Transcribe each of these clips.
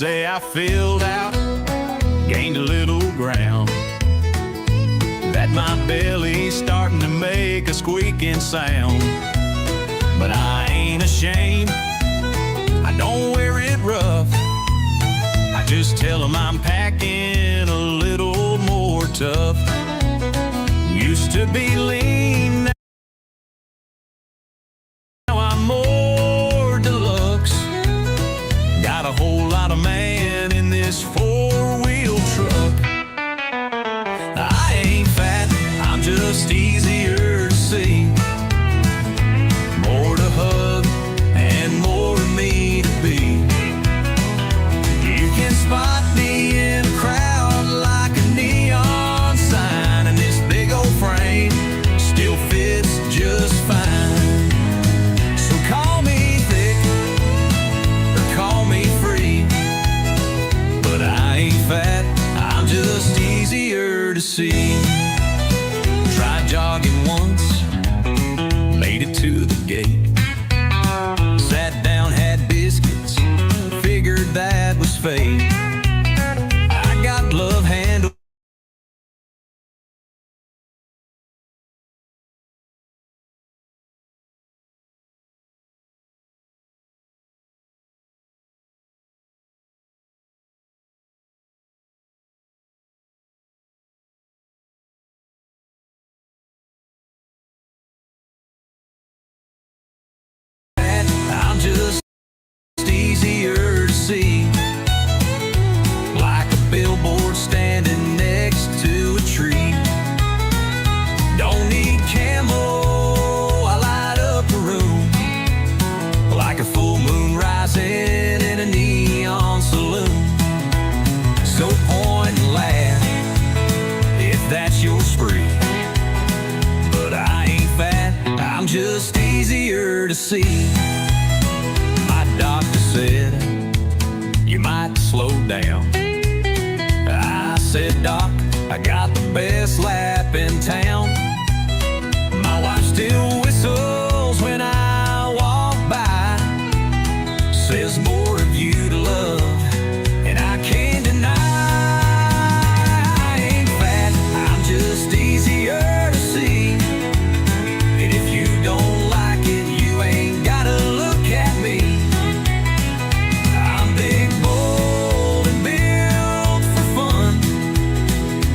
say I filled out, gained a little ground, that my belly's starting to make a squeaking sound. But I ain't ashamed, I don't wear it rough, I just tell them I'm packing a little more tough. Used to be lean, now I'm more deluxe. Got a whole lot of man in this four-wheel truck. I ain't fat, I'm just easier to see. More to hug and more to me to be. You can spot me in a crowd like a neon sign, and this big old frame still fits just fine. So call me thick or call me free, but I ain't fat, I'm just easier to see. Tried jogging once, made it to the gate, sat down, had biscuits, figured that was fate. I got love handled. I'm just easier to see, like a billboard standing next to a tree. Don't need camo, I light up a room like a full moon rising in a neon saloon. So point and laugh if that's your spree, but I ain't fat, I'm just easier to see. My doctor said, you might slow down. I said, Doc, I got the best lap in town. My wife still whistles when I walk by, says more of you to love, and I can't deny. I ain't fat, I'm just easier to see. And if you don't like it, you ain't gotta look at me. I'm big, bold, and built for fun,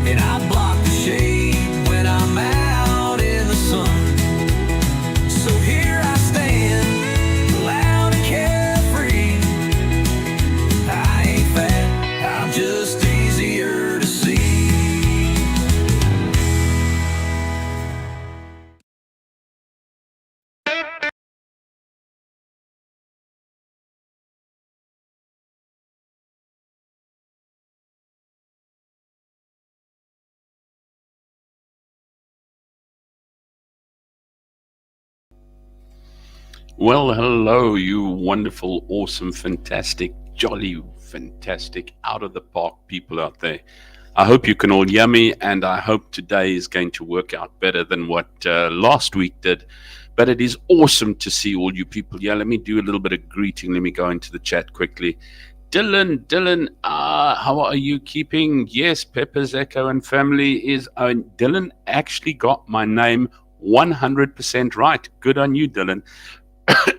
and I block the shade when I'm out in the sun. So here I stand, loud and carefree. I ain't fat, I'm just easier to see. Well, hello, you wonderful, awesome, fantastic, jolly, fantastic, out of the park people out there. I hope you can all hear me, and I hope today is going to work out better than what last week did. But it is awesome to see all you people. Yeah, let me do a little bit of greeting. Let me go into the chat quickly. Dylan, how are you keeping? Yes, Pepper's Echo and family is. Dylan actually got my name 100% right. Good on you, Dylan.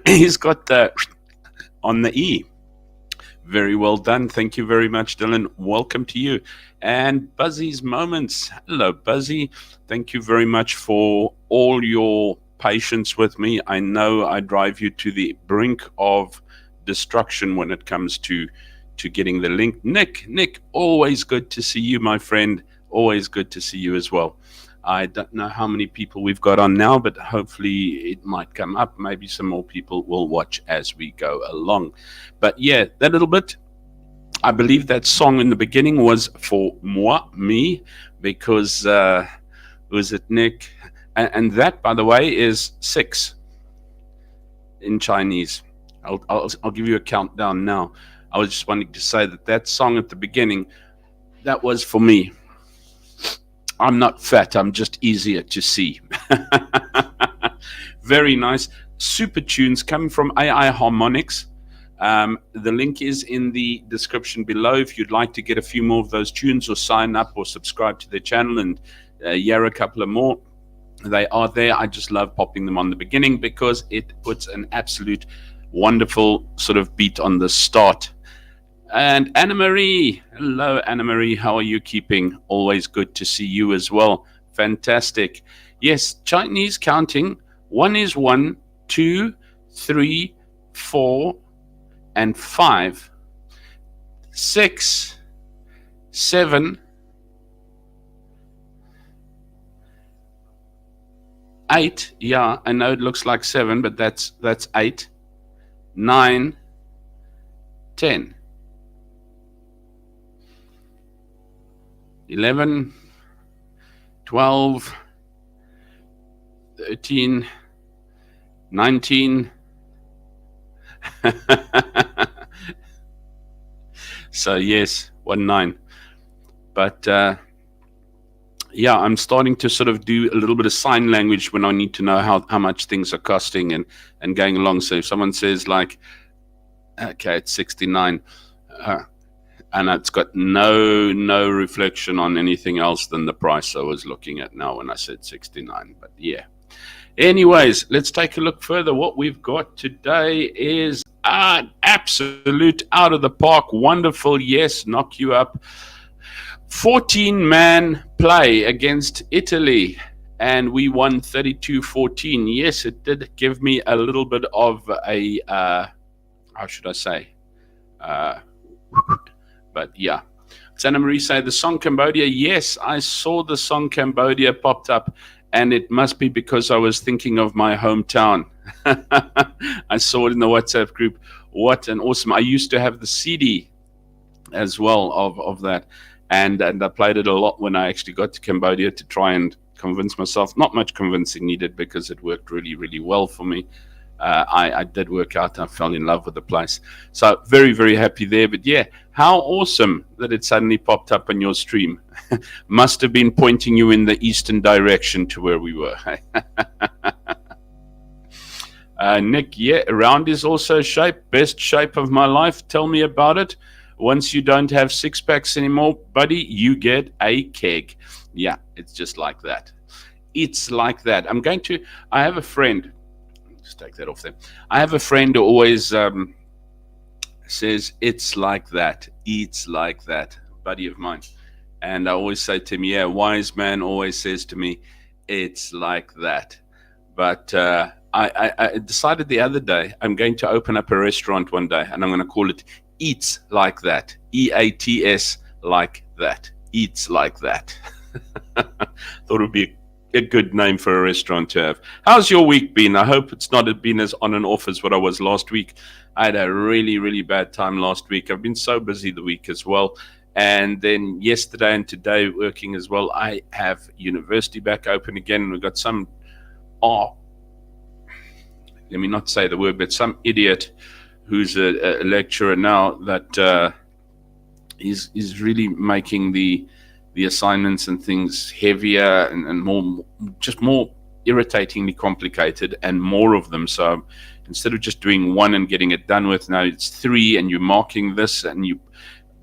He's got the on the E. Very well done. Thank you very much, Dylan. Welcome to you. And Buzzy's Moments. Hello, Buzzy. Thank you very much for all your patience with me. I know I drive you to the brink of destruction when it comes to getting the link. Nick, always good to see you, my friend. Always good to see you as well. I don't know how many people we've got on now, but hopefully it might come up. Maybe some more people will watch as we go along. But yeah, that little bit, I believe that song in the beginning was for me, because, was it Nick? And that, by the way, is 6 in Chinese. I'll give you a countdown now. I was just wanting to say that song at the beginning, that was for me. I'm not fat, I'm just easier to see. Very nice. Super tunes coming from AI Harmonix. The link is in the description below if you'd like to get a few more of those tunes or sign up or subscribe to their channel and hear a couple of more. They are there. I just love popping them on the beginning because it puts an absolute wonderful sort of beat on the start. And Anna Marie, hello Anna Marie, how are you keeping? Always good to see you as well. Fantastic. Yes, Chinese counting. 1 is 1, 2, 3, 4, and 5, 6, 7, 8. Yeah, I know it looks like 7, but that's 8, 9, 10, 11, 12, 13, 19. So yes, 19. But yeah, I'm starting to sort of do a little bit of sign language when I need to know how much things are costing and going along. So if someone says like, okay, it's 69, and it's got no reflection on anything else than the price I was looking at now when I said 69. But yeah. Anyways, let's take a look further. What we've got today is an absolute out of the park, wonderful, yes, knock you up, 14-man play against Italy, and we won 32-14. Yes, it did give me a little bit of a, how should I say, but yeah. Anna Marie say the song Cambodia. Yes, I saw the song Cambodia popped up, and it must be because I was thinking of my hometown. I saw it in the WhatsApp group. What an awesome. I used to have the CD as well of that. And I played it a lot when I actually got to Cambodia to try and convince myself. Not much convincing needed because it worked really, really well for me. I did work out. I fell in love with the place. So very, very happy there. But yeah, how awesome that it suddenly popped up on your stream. Must have been pointing you in the eastern direction to where we were. Nick, yeah, round is also shape. Best shape of my life. Tell me about it. Once you don't have six packs anymore, buddy, you get a keg. Yeah, it's just like that. It's like that. I have a friend. Just take that off there. I have a friend who always says, it's like that. It's like that. Buddy of mine. And I always say to him, yeah, wise man always says to me, it's like that. But I decided the other day, I'm going to open up a restaurant one day, and I'm going to call it Eats Like That. EATS like that. Eats Like That. Thought it would be a good name for a restaurant to have. How's your week been? I hope it's not been as on and off as what I was last week. I had a really, really bad time last week. I've been so busy the week as well. And then yesterday and today working as well. I have university back open again. And we've got some, let me not say the word, but some idiot who's a lecturer now that is really making the assignments and things heavier and more irritatingly complicated and more of them. So instead of just doing one and getting it done with, now it's 3 and you're marking this and you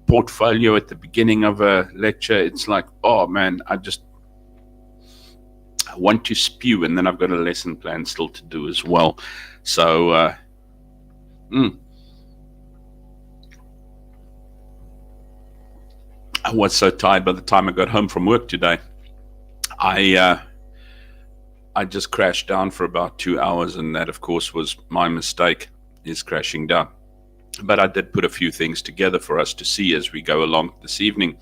portfolio at the beginning of a lecture. It's like, oh man, I want to spew, and then I've got a lesson plan still to do as well. So I was so tired by the time I got home from work today. I just crashed down for about 2 hours, and that of course was my mistake, is crashing down. But I did put a few things together for us to see as we go along this evening.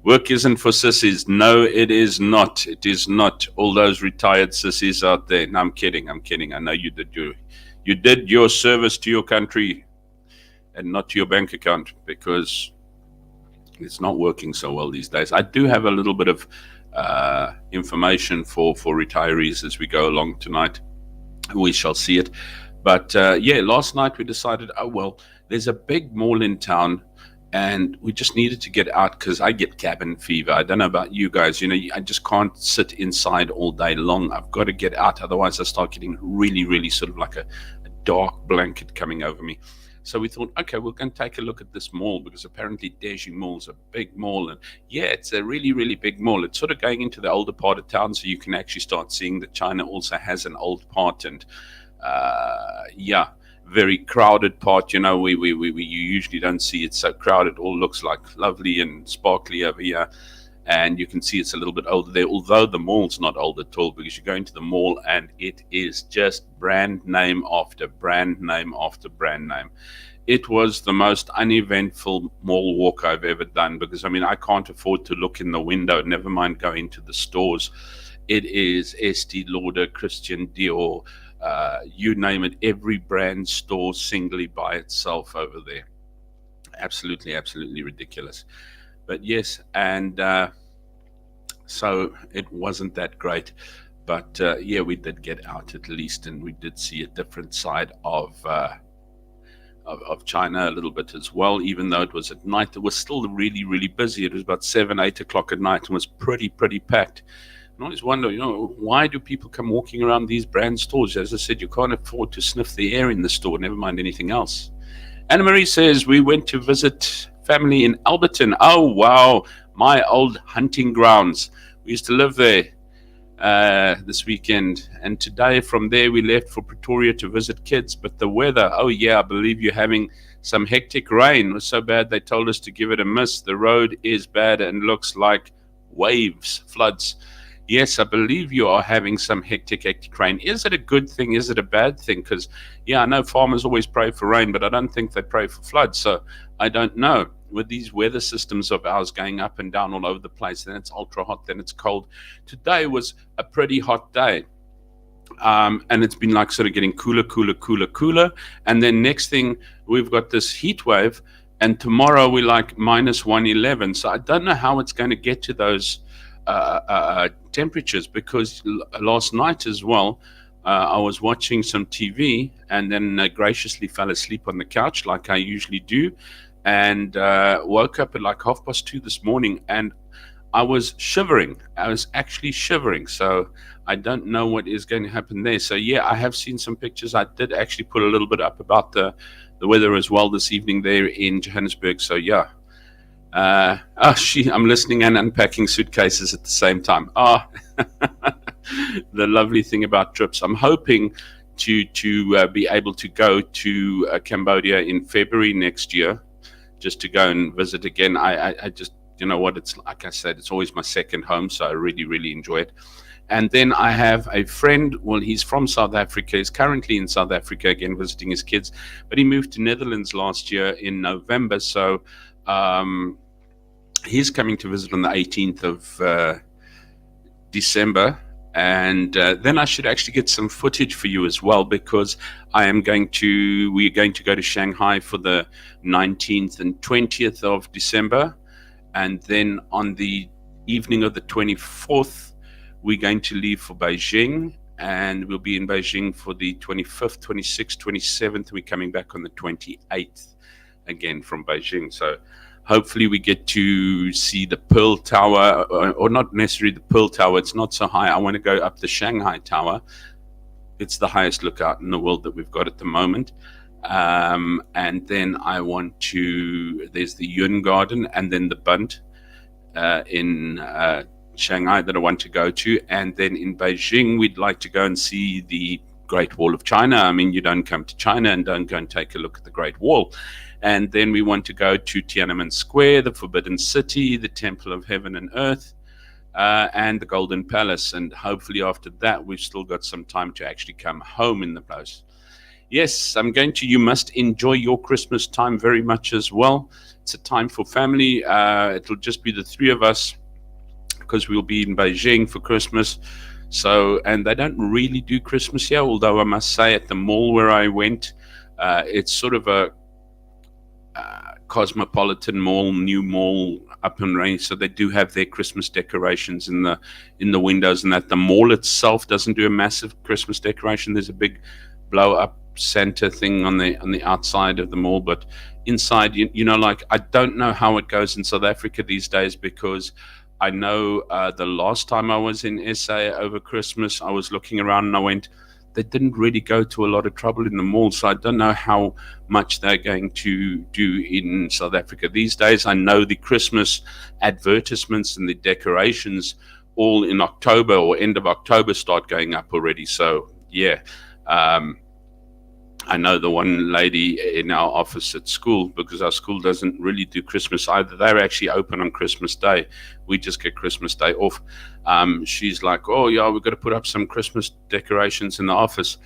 Work isn't for sissies. No, it is not. It is not. All those retired sissies out there. No, I'm kidding. I know you did your service to your country and not to your bank account, because it's not working so well these days. I do have a little bit of information for retirees as we go along tonight. We shall see it. But yeah, last night we decided, there's a big mall in town, and we just needed to get out because I get cabin fever. I don't know about you guys. I just can't sit inside all day long. I've got to get out. Otherwise, I start getting really, really sort of like a dark blanket coming over me. So we thought, okay, we're going to take a look at this mall because apparently Deji Mall's a big mall. And yeah, it's a really, really big mall. It's sort of going into the older part of town, so you can actually start seeing that China also has an old part. And yeah, very crowded part. You know, you usually don't see it so crowded. It all looks like lovely and sparkly over here. And you can see it's a little bit older there, although the mall's not old at all, because you go into the mall and it is just brand name after brand name after brand name. It was the most uneventful mall walk I've ever done, because I mean, I can't afford to look in the window, never mind go into the stores. It is Estee Lauder, Christian Dior, you name it, every brand store singly by itself over there. Absolutely, absolutely ridiculous. But yes, and so it wasn't that great. But yeah, we did get out at least, and we did see a different side of China a little bit as well. Even though it was at night, it was still really, really busy. It was about 7, 8 o'clock at night and was pretty packed. And I always wonder, you know, why do people come walking around these brand stores? As I said, you can't afford to sniff the air in the store, never mind anything else. Anna Marie says, we went to visit family in Alberton. Oh, wow. My old hunting grounds. We used to live there this weekend. And today from there, we left for Pretoria to visit kids. But the weather, oh, yeah, I believe you're having some hectic rain. It was so bad they told us to give it a miss. The road is bad and looks like waves, floods. Yes, I believe you are having some hectic rain. Is it a good thing? Is it a bad thing? Because, yeah, I know farmers always pray for rain, but I don't think they pray for floods. So I don't know. With these weather systems of ours going up and down all over the place, then it's ultra hot, then it's cold. Today was a pretty hot day. And it's been like sort of getting cooler. And then next thing, we've got this heat wave. And tomorrow we're like minus 111. So I don't know how it's going to get to those temperatures, because last night as well, I was watching some TV and then graciously fell asleep on the couch like I usually do, and woke up at like 2:30 this morning, and I was shivering. I was actually shivering. So I don't know what is going to happen there. So yeah, I have seen some pictures. I did actually put a little bit up about the weather as well this evening there in Johannesburg. So yeah. I'm listening and unpacking suitcases at the same time. The lovely thing about trips. I'm hoping to be able to go to Cambodia in February next year, just to go and visit again. I just, you know what, it's like I said, it's always my second home, so I really enjoy it. And then I have a friend, well, he's from South Africa. He's currently in South Africa again, visiting his kids, but he moved to Netherlands last year in November. So he's coming to visit on the 18th of December. And then I should actually get some footage for you as well, because we're going to go to Shanghai for the 19th and 20th of December. And then on the evening of the 24th, we're going to leave for Beijing, and we'll be in Beijing for the 25th, 26th, 27th. We're coming back on the 28th again from Beijing. So hopefully we get to see the Pearl Tower, or not necessarily the Pearl Tower. It's not so high. I want to go up the Shanghai Tower. It's the highest lookout in the world that we've got at the moment. And then there's the Yun Garden, and then the Bund in Shanghai that I want to go to. And then in Beijing, we'd like to go and see the Great Wall of China. I mean, you don't come to China and don't go and take a look at the Great Wall. And then we want to go to Tiananmen Square, the Forbidden City, the Temple of Heaven and Earth, and the Golden Palace. And hopefully after that, we've still got some time to actually come home in the place. Yes, you must enjoy your Christmas time very much as well. It's a time for family. It'll just be the three of us, because we'll be in Beijing for Christmas. So, and they don't really do Christmas here, although I must say at the mall where I went, it's sort of a cosmopolitan mall, new mall up and running. So they do have their Christmas decorations in the windows, and that the mall itself doesn't do a massive Christmas decoration. There's a big blow up Santa thing on the outside of the mall, but inside, you know, like, I don't know how it goes in South Africa these days, because I know the last time I was in SA over Christmas, I was looking around and I went, they didn't really go to a lot of trouble in the mall. So I don't know how much they're going to do in South Africa these days. I know the Christmas advertisements and the decorations all in October or end of October start going up already. So yeah, I know the one lady in our office at school, because our school doesn't really do Christmas either. They're actually open on Christmas Day. We just get Christmas Day off. She's like, oh yeah, we've got to put up some Christmas decorations in the office.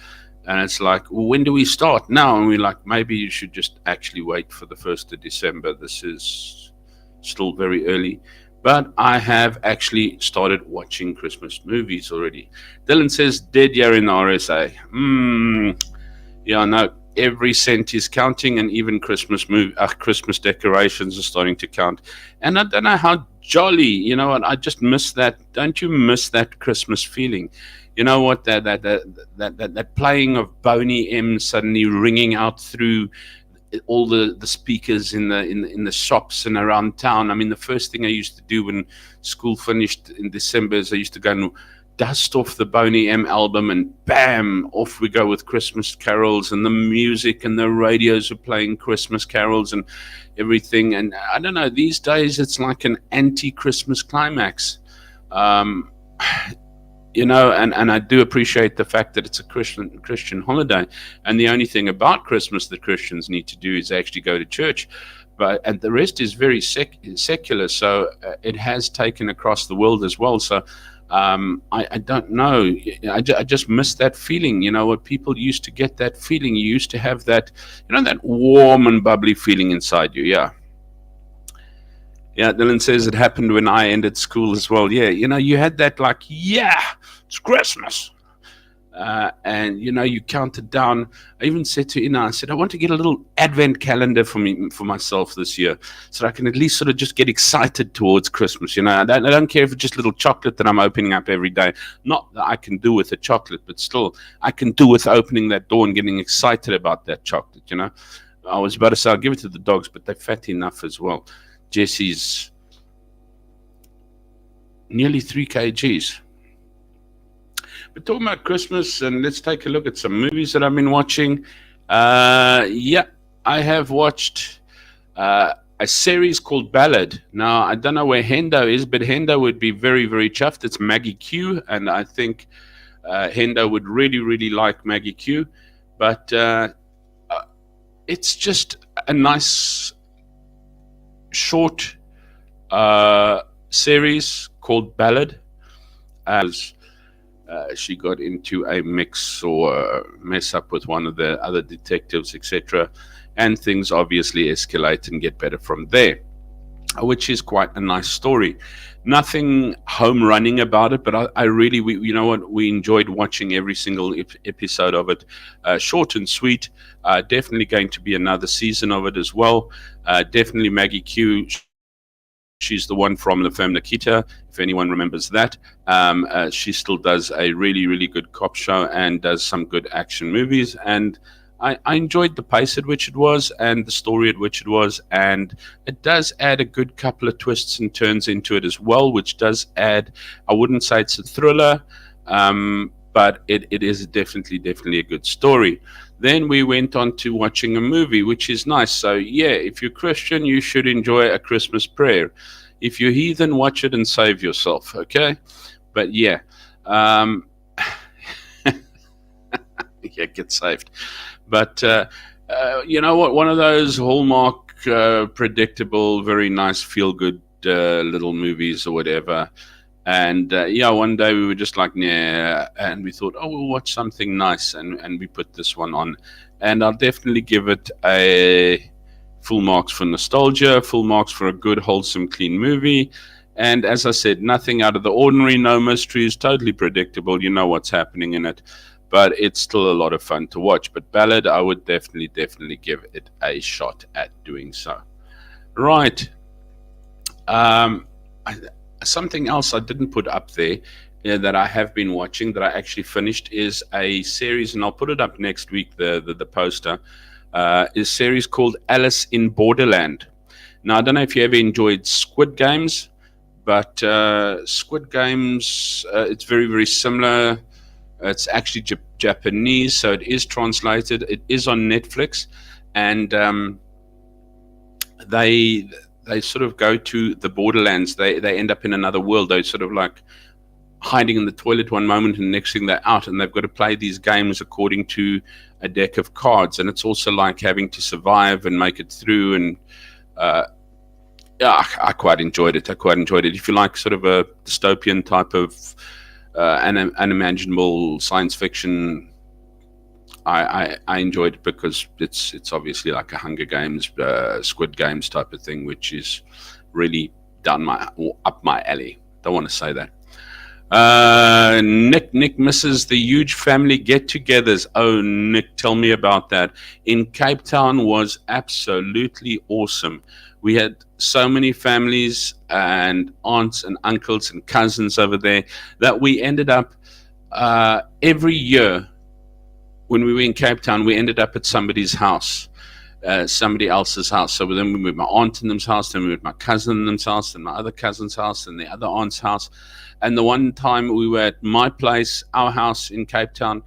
And it's like, well, when do we start? Now. And we're like, maybe you should just actually wait for the 1st of December. This is still very early. But I have actually started watching Christmas movies already. Dylan says, dead year in the RSA. Yeah, no, every cent is counting, and even Christmas decorations are starting to count. And I don't know how jolly, you know what? I just miss that. Don't you miss that Christmas feeling? You know what? That playing of Boney M suddenly ringing out through all the speakers in the shops and around town. I mean, the first thing I used to do when school finished in December is I used to go and dust off the Boney M album, and bam, off we go with Christmas carols, and the music and the radios are playing Christmas carols and everything. And I don't know, these days it's like an anti-Christmas climax. You know, and I do appreciate the fact that it's a Christian holiday, and the only thing about Christmas that Christians need to do is actually go to church, and the rest is very secular. So it has taken across the world as well. So I don't know. I just miss that feeling. You know, what people used to get that feeling. You used to have that, you know, that warm and bubbly feeling inside you. Yeah. Yeah, Dylan says it happened when I ended school as well. Yeah, you know, you had that like, yeah, it's Christmas. And, you know, you counted down. I even said to Ina, I said, I want to get a little advent calendar for myself this year, so I can at least sort of just get excited towards Christmas. You know, I don't care if it's just a little chocolate that I'm opening up every day. Not that I can do with a chocolate, but still I can do with opening that door and getting excited about that chocolate, you know. I was about to say I'll give it to the dogs, but they're fat enough as well. Jesse's nearly 3 kgs. But talking about Christmas, and let's take a look at some movies that I've been watching. Yeah, I have watched a series called Ballad. Now, I don't know where Hendo is, but Hendo would be very, very chuffed. It's Maggie Q, and I think Hendo would really, really like Maggie Q. But it's just a nice short series called Ballad. As she got into a mix or mess up with one of the other detectives, etc., and things obviously escalate and get better from there, which is quite a nice story. Nothing home running about it, but I really, you know what, we enjoyed watching every single episode of it. Short and sweet. Definitely going to be another season of it as well. Definitely Maggie Q. She's the one from La Femme Nikita, if anyone remembers that. She still does a really, really good cop show and does some good action movies. And I enjoyed the pace at which it was and the story at which it was. And it does add a good couple of twists and turns into it as well, which does add, I wouldn't say it's a thriller, but it is definitely a good story. Then we went on to watching a movie, which is nice. So yeah, if you're Christian, you should enjoy A Christmas Prayer. If you're heathen, watch it and save yourself, okay? But yeah, yeah, get saved. But you know what? One of those Hallmark, predictable, very nice, feel-good little movies or whatever. And yeah, one day we were just like, nah, and we thought, oh, we'll watch something nice, and we put this one on. And I'll definitely give it a full marks for nostalgia, full marks for a good, wholesome, clean movie. And as I said, nothing out of the ordinary, no mysteries, totally predictable. You know what's happening in it, but it's still a lot of fun to watch. But Ballad, I would definitely give it a shot at doing so. Right. Something else I didn't put up there that I have been watching that I actually finished is a series, and I'll put it up next week, the poster, is a series called Alice in Borderland. Now, I don't know if you ever enjoyed Squid Games, but Squid Games, it's very, very similar. It's actually Japanese, so it is translated. It is on Netflix, and they sort of go to the borderlands. They end up in another world. They sort of like hiding in the toilet one moment, and the next thing they're out, and they've got to play these games according to a deck of cards. And it's also like having to survive and make it through. And yeah, I quite enjoyed it. If you like sort of a dystopian type of unimaginable science fiction, I enjoyed it because it's obviously like a Hunger Games, Squid Games type of thing, which is really up my alley. Don't want to say that. Nick misses the huge family get-togethers. Oh, Nick, tell me about that. In Cape Town was absolutely awesome. We had so many families and aunts and uncles and cousins over there that we ended up every year when we were in Cape Town, we ended up at somebody's house. Somebody else's house. So then we were at my aunt and them's house, then we were at my cousin and them's house, and my other cousin's house, and the other aunt's house. And the one time we were at my place, our house in Cape Town,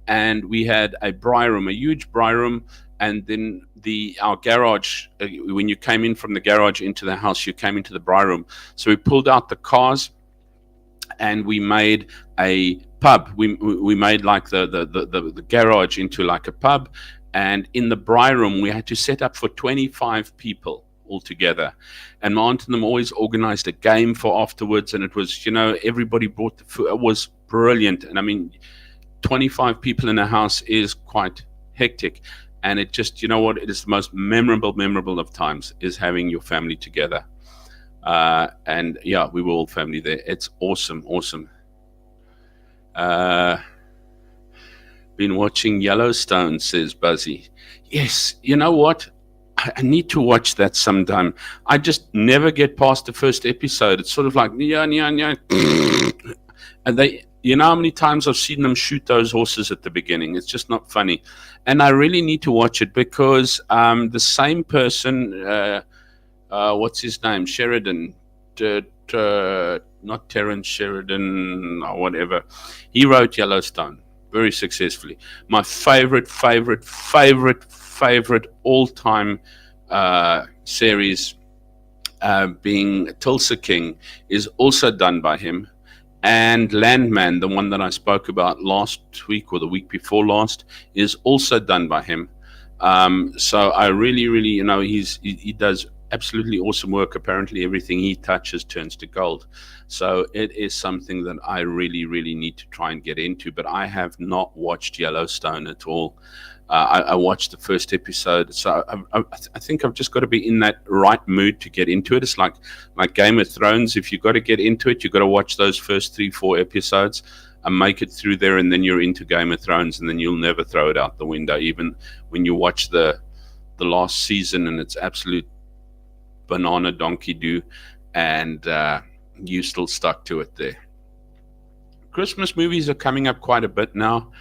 and we had a braai room, a huge braai room, and then our garage. When you came in from the garage into the house, you came into the braai room. So we pulled out the cars, and we made a pub. We made like the garage into like a pub. And in the braai room, we had to set up for 25 people altogether. And my aunt and them always organized a game for afterwards. And it was, everybody brought the food. It was brilliant. And I mean, 25 people in a house is quite hectic. And it just, it is the most memorable of times is having your family together. And yeah, we were all family there. It's awesome. Been watching Yellowstone, says Buzzy. Yes, you know what? I need to watch that sometime. I just never get past the first episode. It's sort of like, yeah. And how many times I've seen them shoot those horses at the beginning? It's just not funny. And I really need to watch it because the same person, what's his name? Sheridan, not Terrence Sheridan or whatever. He wrote Yellowstone very successfully. My favorite all-time series, being Tulsa King, is also done by him. And Landman, the one that I spoke about last week or the week before last, is also done by him. So I really, he does absolutely awesome work. Apparently everything he touches turns to gold. So it is something that I really need to try and get into, but I have not watched Yellowstone at all. I watched the first episode, so I think I've just got to be in that right mood to get into it. It's like Game of Thrones. If you've got to get into it, you've got to watch those first 3-4 episodes and make it through there, and then you're into Game of Thrones, and then you'll never throw it out the window, even when you watch the last season and it's absolute banana donkey do, and you still stuck to it there. Christmas movies are coming up quite a bit now.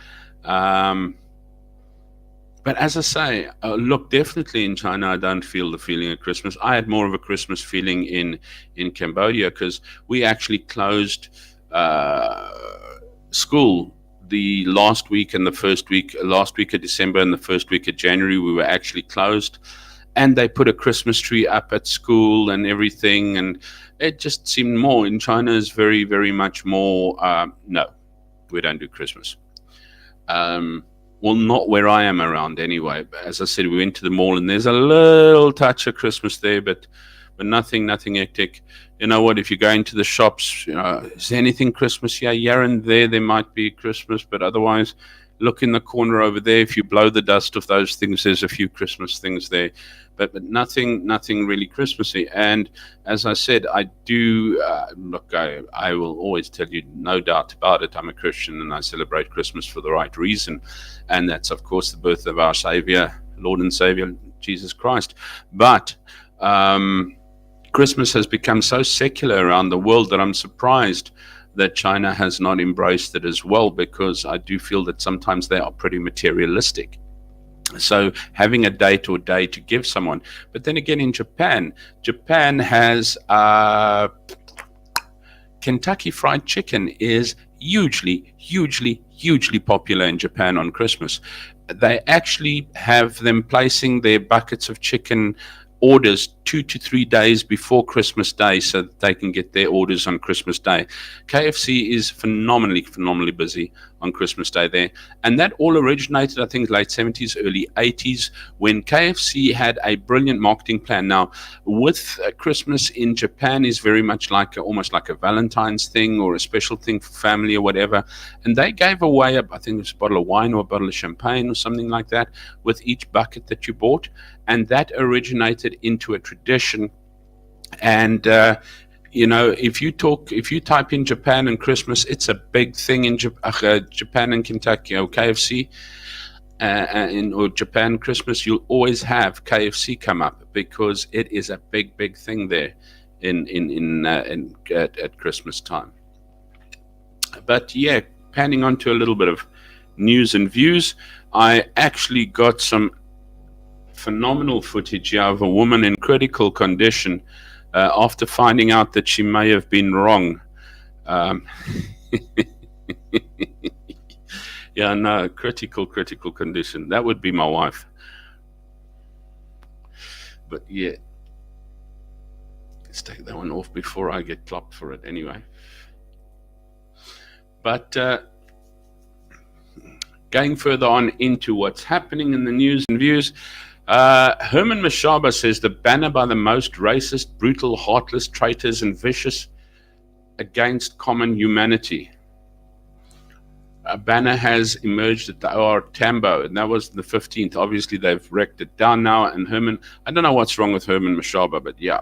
But as I say, look, definitely in China, I don't feel the feeling of Christmas. I had more of a Christmas feeling in Cambodia because we actually closed school the last week of December and the first week of January. We were actually closed. And they put a Christmas tree up at school and everything. And it just seemed more. In China is very, very much more, no, we don't do Christmas. Well, not where I am around anyway. But as I said, we went to the mall and there's a little touch of Christmas there, but nothing hectic. You know what? If you go into the shops, is there anything Christmas? Yeah, here and there might be Christmas, but otherwise, look in the corner over there. If you blow the dust of those things, there's a few Christmas things there, but nothing really Christmassy. And as I said, I do look. I will always tell you, no doubt about it, I'm a Christian and I celebrate Christmas for the right reason, and that's of course the birth of our Savior, Lord and Savior Jesus Christ. But Christmas has become so secular around the world that I'm surprised that China has not embraced it as well, because I do feel that sometimes they are pretty materialistic. So having a date or day to give someone. But then again, in Japan has Kentucky Fried Chicken is hugely hugely popular in Japan on Christmas. They actually have them placing their buckets of chicken orders 2 to 3 days before Christmas Day so that they can get their orders on Christmas Day. KFC is phenomenally busy on Christmas Day there. And that all originated, I think, late 70s, early 80s, when KFC had a brilliant marketing plan. Now, with Christmas in Japan is very much like almost like a Valentine's thing or a special thing for family or whatever. And they gave away, I think it was a bottle of wine or a bottle of champagne or something like that with each bucket that you bought. And that originated into a tradition. And if you type in Japan and Christmas, it's a big thing in Japan and Kentucky, or KFC, or Japan Christmas. You'll always have KFC come up because it is a big thing there at Christmas time. But yeah, panning on to a little bit of news and views. I actually got some phenomenal footage here of a woman in critical condition after finding out that she may have been wrong. Yeah, no, critical condition. That would be my wife. But yeah, let's take that one off before I get clocked for it anyway. But going further on into what's happening in the news and views, Herman Mashaba says the banner by the most racist, brutal, heartless, traitors, and vicious against common humanity. A banner has emerged at the OR Tambo, and that was the 15th. Obviously, they've wrecked it down now. And Herman, I don't know what's wrong with Herman Mashaba, but yeah,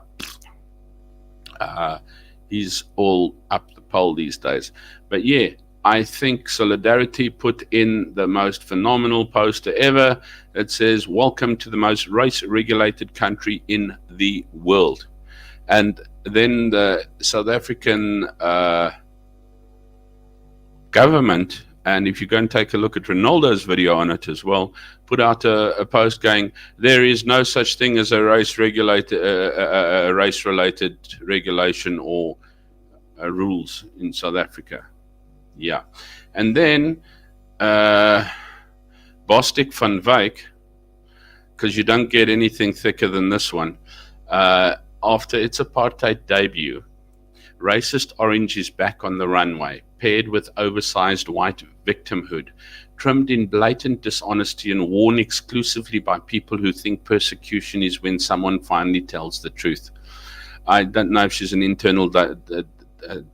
he's all up the pole these days. But yeah, I think Solidarity put in the most phenomenal poster ever. It says, "Welcome to the most race-regulated country in the world." And then the South African government, and if you go and take a look at Renaldo's video on it as well, put out a post going, "There is no such thing as a race-related regulation or rules in South Africa." Yeah. And then Bostic van Wyk, because you don't get anything thicker than this one, after its apartheid debut, racist orange is back on the runway, paired with oversized white victimhood, trimmed in blatant dishonesty and worn exclusively by people who think persecution is when someone finally tells the truth. I don't know if she's an internal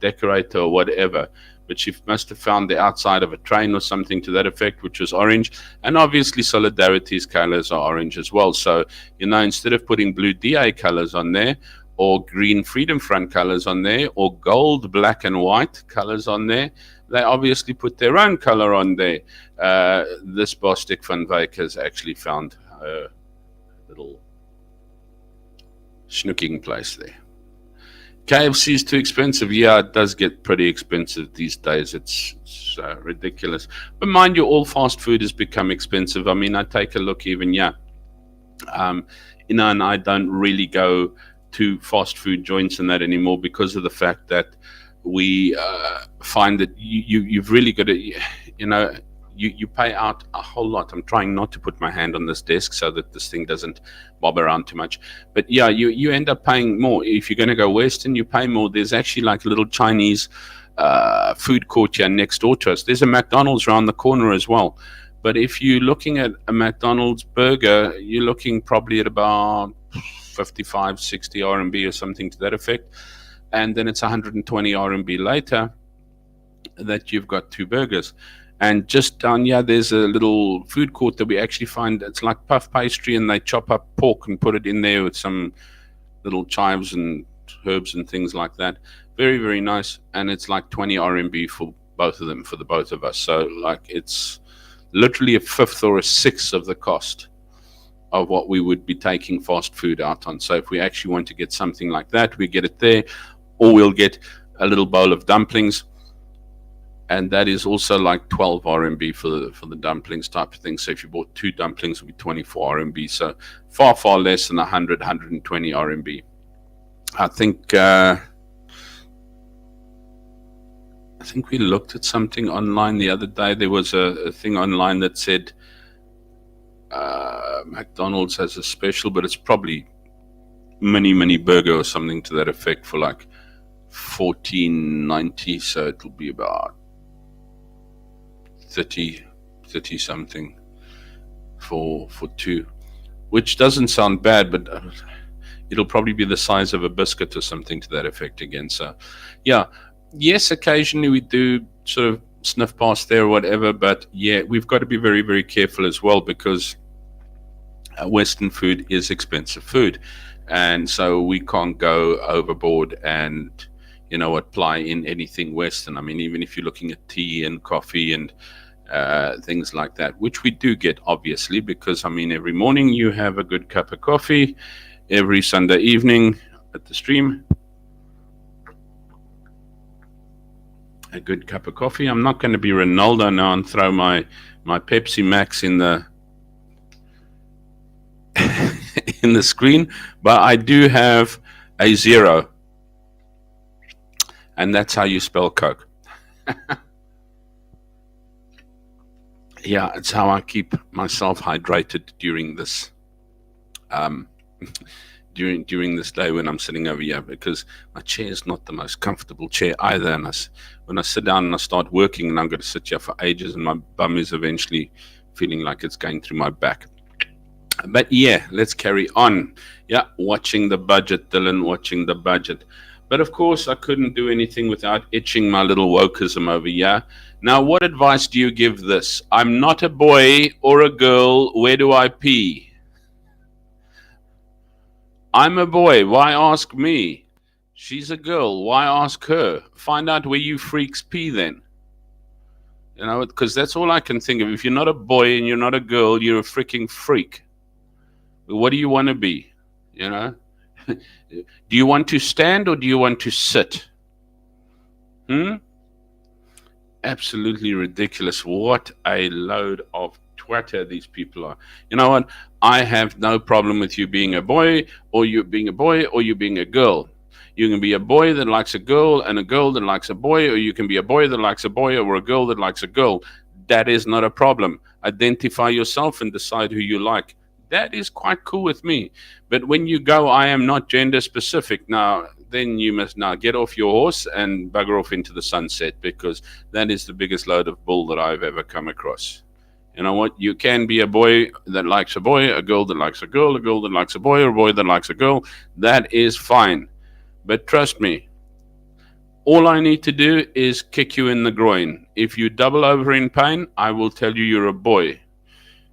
decorator or whatever, but she must have found the outside of a train or something to that effect, which was orange. And obviously Solidarity's colors are orange as well. So, instead of putting blue DA colors on there, or green Freedom Front colors on there, or gold, black and white colors on there, they obviously put their own color on there. This Bostic van Wyk has actually found a little snooking place there. KFC is too expensive. Yeah, it does get pretty expensive these days. It's ridiculous. But mind you, all fast food has become expensive. I mean, I take a look even, and I don't really go to fast food joints and that anymore because of the fact that we find that you've really got to, you pay out a whole lot. I'm trying not to put my hand on this desk so that this thing doesn't bob around too much. But yeah, you end up paying more. If you're going to go Western, you pay more. There's actually like a little Chinese food court here next door to us. There's a McDonald's around the corner as well. But if you're looking at a McDonald's burger, you're looking probably at about 55, 60 RMB or something to that effect. And then it's 120 RMB later that you've got two burgers. And just down here, there's a little food court that we actually find. It's like puff pastry, and they chop up pork and put it in there with some little chives and herbs and things like that. Very, very nice. And it's like 20 RMB for both of them, for the both of us. So like it's literally a fifth or a sixth of the cost of what we would be taking fast food out on. So if we actually want to get something like that, we get it there, or we'll get a little bowl of dumplings. And that is also like 12 RMB for the dumplings type of thing. So if you bought two dumplings, it would be 24 RMB. So far, far less than 100, 120 RMB. I think I think we looked at something online the other day. There was a thing online that said McDonald's has a special, but it's probably mini burger or something to that effect for like $14.90. So it'll be about 30 something for two, which doesn't sound bad, but it'll probably be the size of a biscuit or something to that effect again. So yeah, yes, occasionally we do sort of sniff past there or whatever, but yeah, we've got to be very, very careful as well, because Western food is expensive food, and so we can't go overboard and apply in anything Western. I mean, even if you're looking at tea and coffee and things like that, which we do get, obviously, because I mean, every morning you have a good cup of coffee, every Sunday evening at the stream, a good cup of coffee. I'm not going to be Renaldo now and throw my Pepsi Max in the in the screen, but I do have a zero, and that's how you spell Coke. Yeah, it's how I keep myself hydrated during this during this day when I'm sitting over here, because my chair is not the most comfortable chair either, and when I sit down and I start working, and I'm going to sit here for ages, and my bum is eventually feeling like it's going through my back. But yeah, let's carry on. Yeah, watching the budget, Dylan, watching the budget. But of course, I couldn't do anything without itching my little wokeism over here. Now, what advice do you give this? I'm not a boy or a girl. Where do I pee? I'm a boy. Why ask me? She's a girl. Why ask her? Find out where you freaks pee then. Because that's all I can think of. If you're not a boy and you're not a girl, you're a freaking freak. What do you want to be? Do you want to stand or do you want to sit? Absolutely ridiculous. What a load of twatter these people are. You know what? I have no problem with you being a boy, or you being a boy, or you being a girl. You can be a boy that likes a girl and a girl that likes a boy, or you can be a boy that likes a boy or a girl that likes a girl. That is not a problem. Identify yourself and decide who you like. That is quite cool with me. But when you go, I am not gender specific, now, then you must now get off your horse and bugger off into the sunset, because that is the biggest load of bull that I've ever come across. You know what? You can be a boy that likes a boy, a girl that likes a girl that likes a boy, or a boy that likes a girl. That is fine. But trust me, all I need to do is kick you in the groin. If you double over in pain, I will tell you you're a boy.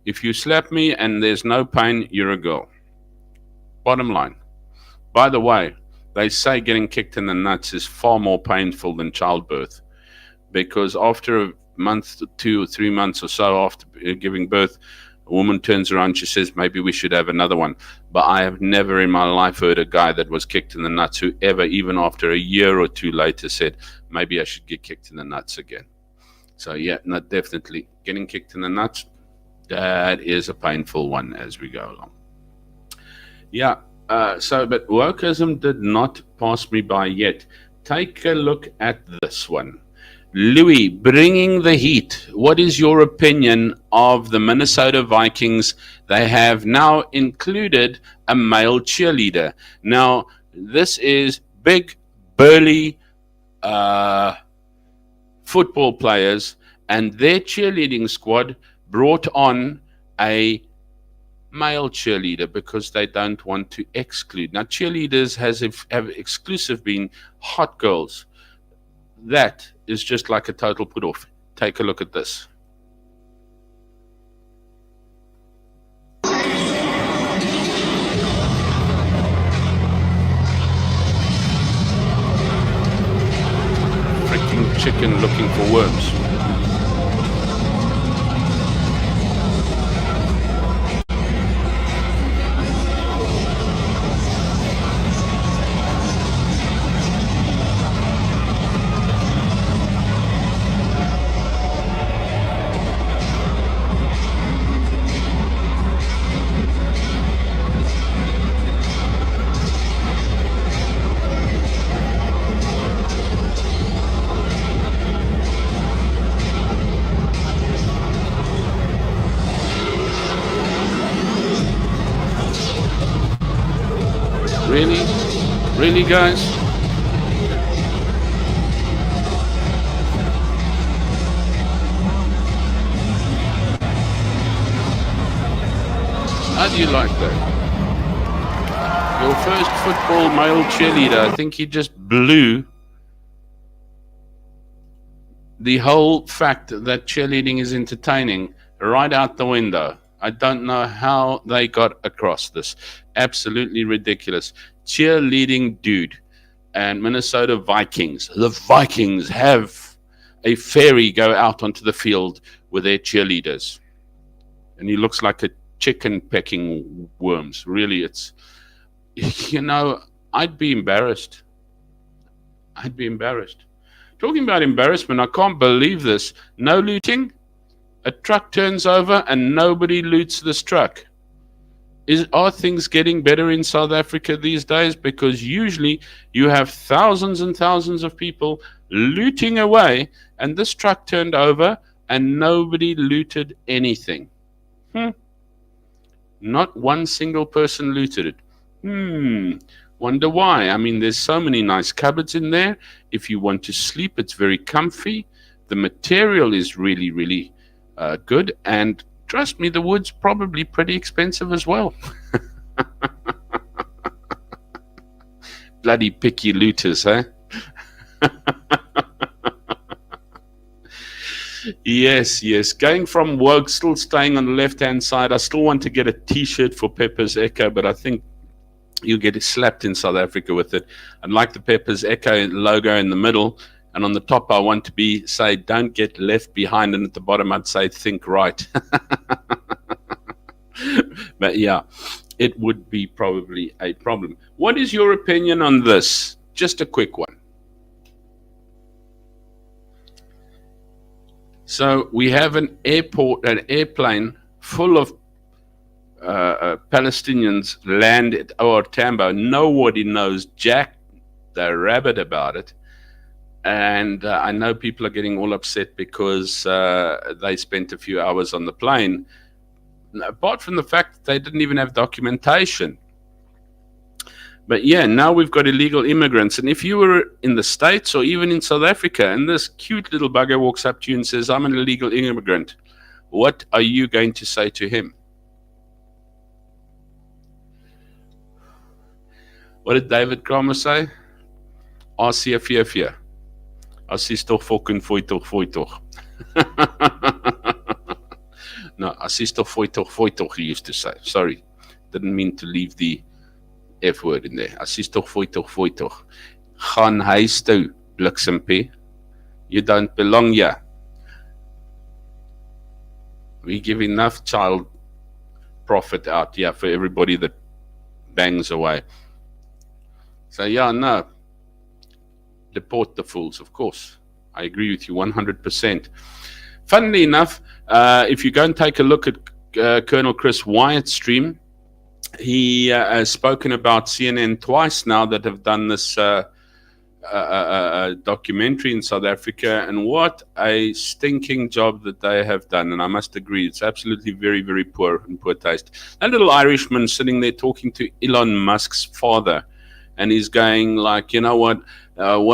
If you slap me and there's no pain, you're a girl. Bottom line. By the way, they say getting kicked in the nuts is far more painful than childbirth, because after a month, 2 or 3 months or so after giving birth, a woman turns around, she says, maybe we should have another one. But I have never in my life heard a guy that was kicked in the nuts who ever, even after a year or two later, said, maybe I should get kicked in the nuts again. So yeah, no, definitely getting kicked in the nuts, that is a painful one as we go along. Yeah, but wokeism did not pass me by yet. Take a look at this one. Louis, bringing the heat. What is your opinion of the Minnesota Vikings? They have now included a male cheerleader. Now, this is big, burly football players, and their cheerleading squad brought on a male cheerleader because they don't want to exclude. Now, cheerleaders have exclusive been hot girls. That is just like a total put off. Take a look at this. Freaking chicken looking for worms. guys? How do you like that? Your first football male cheerleader, I think he just blew the whole fact that cheerleading is entertaining right out the window. I don't know how they got across this. Absolutely ridiculous. Cheerleading dude and Minnesota Vikings. The Vikings have a fairy go out onto the field with their cheerleaders. And he looks like a chicken pecking worms. Really, it's, I'd be embarrassed. Talking about embarrassment, I can't believe this. No looting. A truck turns over and nobody loots this truck. Are things getting better in South Africa these days? Because usually you have thousands and thousands of people looting away, and this truck turned over and nobody looted anything. Not one single person looted it. Wonder why. I mean, there's so many nice cupboards in there. If you want to sleep, it's very comfy. The material is really, really good. And trust me, the wood's probably pretty expensive as well. Bloody picky looters, eh? Yes. Going from work, still staying on the left-hand side. I still want to get a T-shirt for Pepper's Echo, but I think you get slapped in South Africa with it. I'd like the Pepper's Echo logo in the middle, and on the top I want to say don't get left behind, and at the bottom I'd say think right. But yeah, it would be probably a problem. What is your opinion on this? Just a quick one. So we have an airplane full of Palestinians land at OR Tambo. Nobody knows jack the rabbit about it. And I know people are getting all upset because they spent a few hours on the plane. Apart from the fact that they didn't even have documentation. But yeah, now we've got illegal immigrants. And if you were in the States or even in South Africa, and this cute little bugger walks up to you and says, I'm an illegal immigrant, what are you going to say to him? What did David Kramer say? RCFF. As is toch fucking fooi toch. No, as is toch fooi toch, he used to say. Sorry, didn't mean to leave the F word in there. As is toch fooi toch. Gaan huis toe, bliksempie. You don't belong here. We give enough child profit out here for everybody that bangs away. So yeah, no. Deport the fools, of course. I agree with you 100%. Funnily enough, if you go and take a look at Colonel Chris Wyatt's stream, he has spoken about CNN twice now that have done this documentary in South Africa, and what a stinking job that they have done. And I must agree, it's absolutely very, very poor and poor taste. That little Irishman sitting there talking to Elon Musk's father, and he's going like, you know what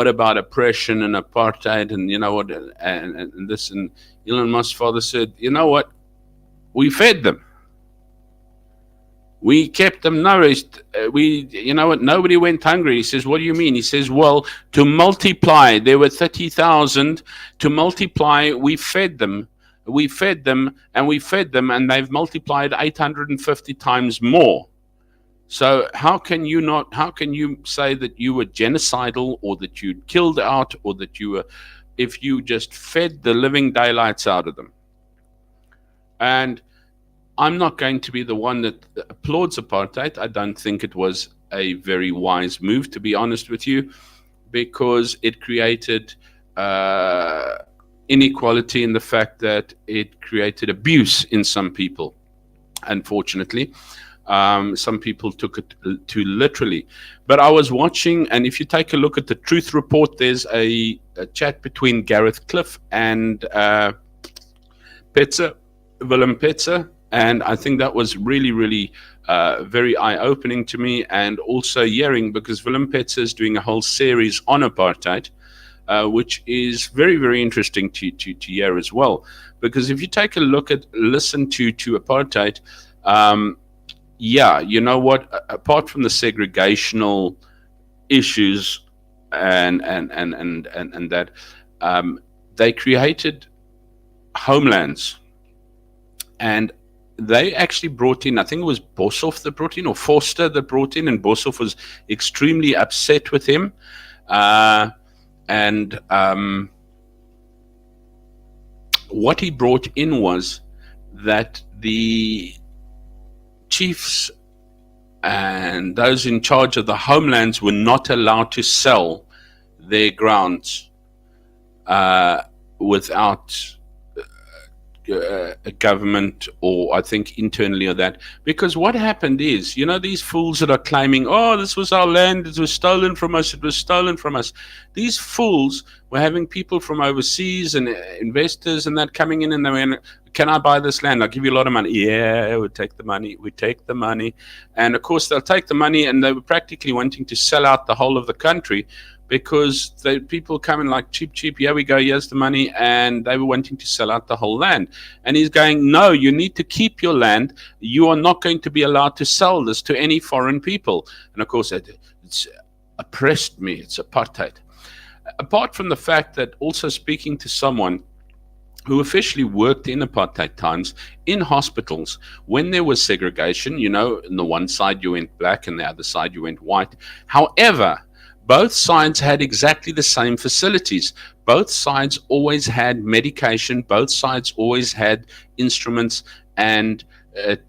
about oppression and apartheid, and you know what, and this, and Elon Musk's father said, you know what, we fed them. We kept them nourished. You know what? Nobody went hungry. He says, what do you mean? He says, well, to multiply, there were 30,000. To multiply, we fed them. We fed them, and they've multiplied 850 times more. So how can you say that you were genocidal, or that you killed out, or that you were, if you just fed the living daylights out of them? And I'm not going to be the one that applauds apartheid. I don't think it was a very wise move, to be honest with you, because it created inequality in the fact that it created abuse in some people, unfortunately. Some people took it too literally. But I was watching, and if you take a look at the Truth Report, there's a chat between Gareth Cliff and Willem Petzer. And I think that was really, really very eye-opening to me, and also hearing, because Willem Petzer is doing a whole series on apartheid, which is very, very interesting to hear as well. Because if you take a listen to apartheid, yeah, you know what? Apart from the segregational issues and that, they created homelands, and they actually brought in, I think it was Boshoff that brought in, or Forster that brought in, and Boshoff was extremely upset with him. And what he brought in was that the chiefs and those in charge of the homelands were not allowed to sell their grounds without a government, or I think internally, or that. Because what happened is, you know, these fools that are claiming, oh, this was our land, it was stolen from us, it was stolen from us. These fools were having people from overseas and investors and that coming in, and they were, can I buy this land? I'll give you a lot of money. Yeah, we'll take the money. We take the money. And of course, they'll take the money, and they were practically wanting to sell out the whole of the country, because the people come in like cheap, here we go, here's the money, and they were wanting to sell out the whole land. And he's going, no, you need to keep your land. You are not going to be allowed to sell this to any foreign people. And of course, it's oppressed me. It's apartheid. Apart from the fact that, also speaking to someone who officially worked in apartheid times in hospitals, when there was segregation, you know, on the one side you went black and the other side you went white. However, both sides had exactly the same facilities. Both sides always had medication. Both sides always had instruments and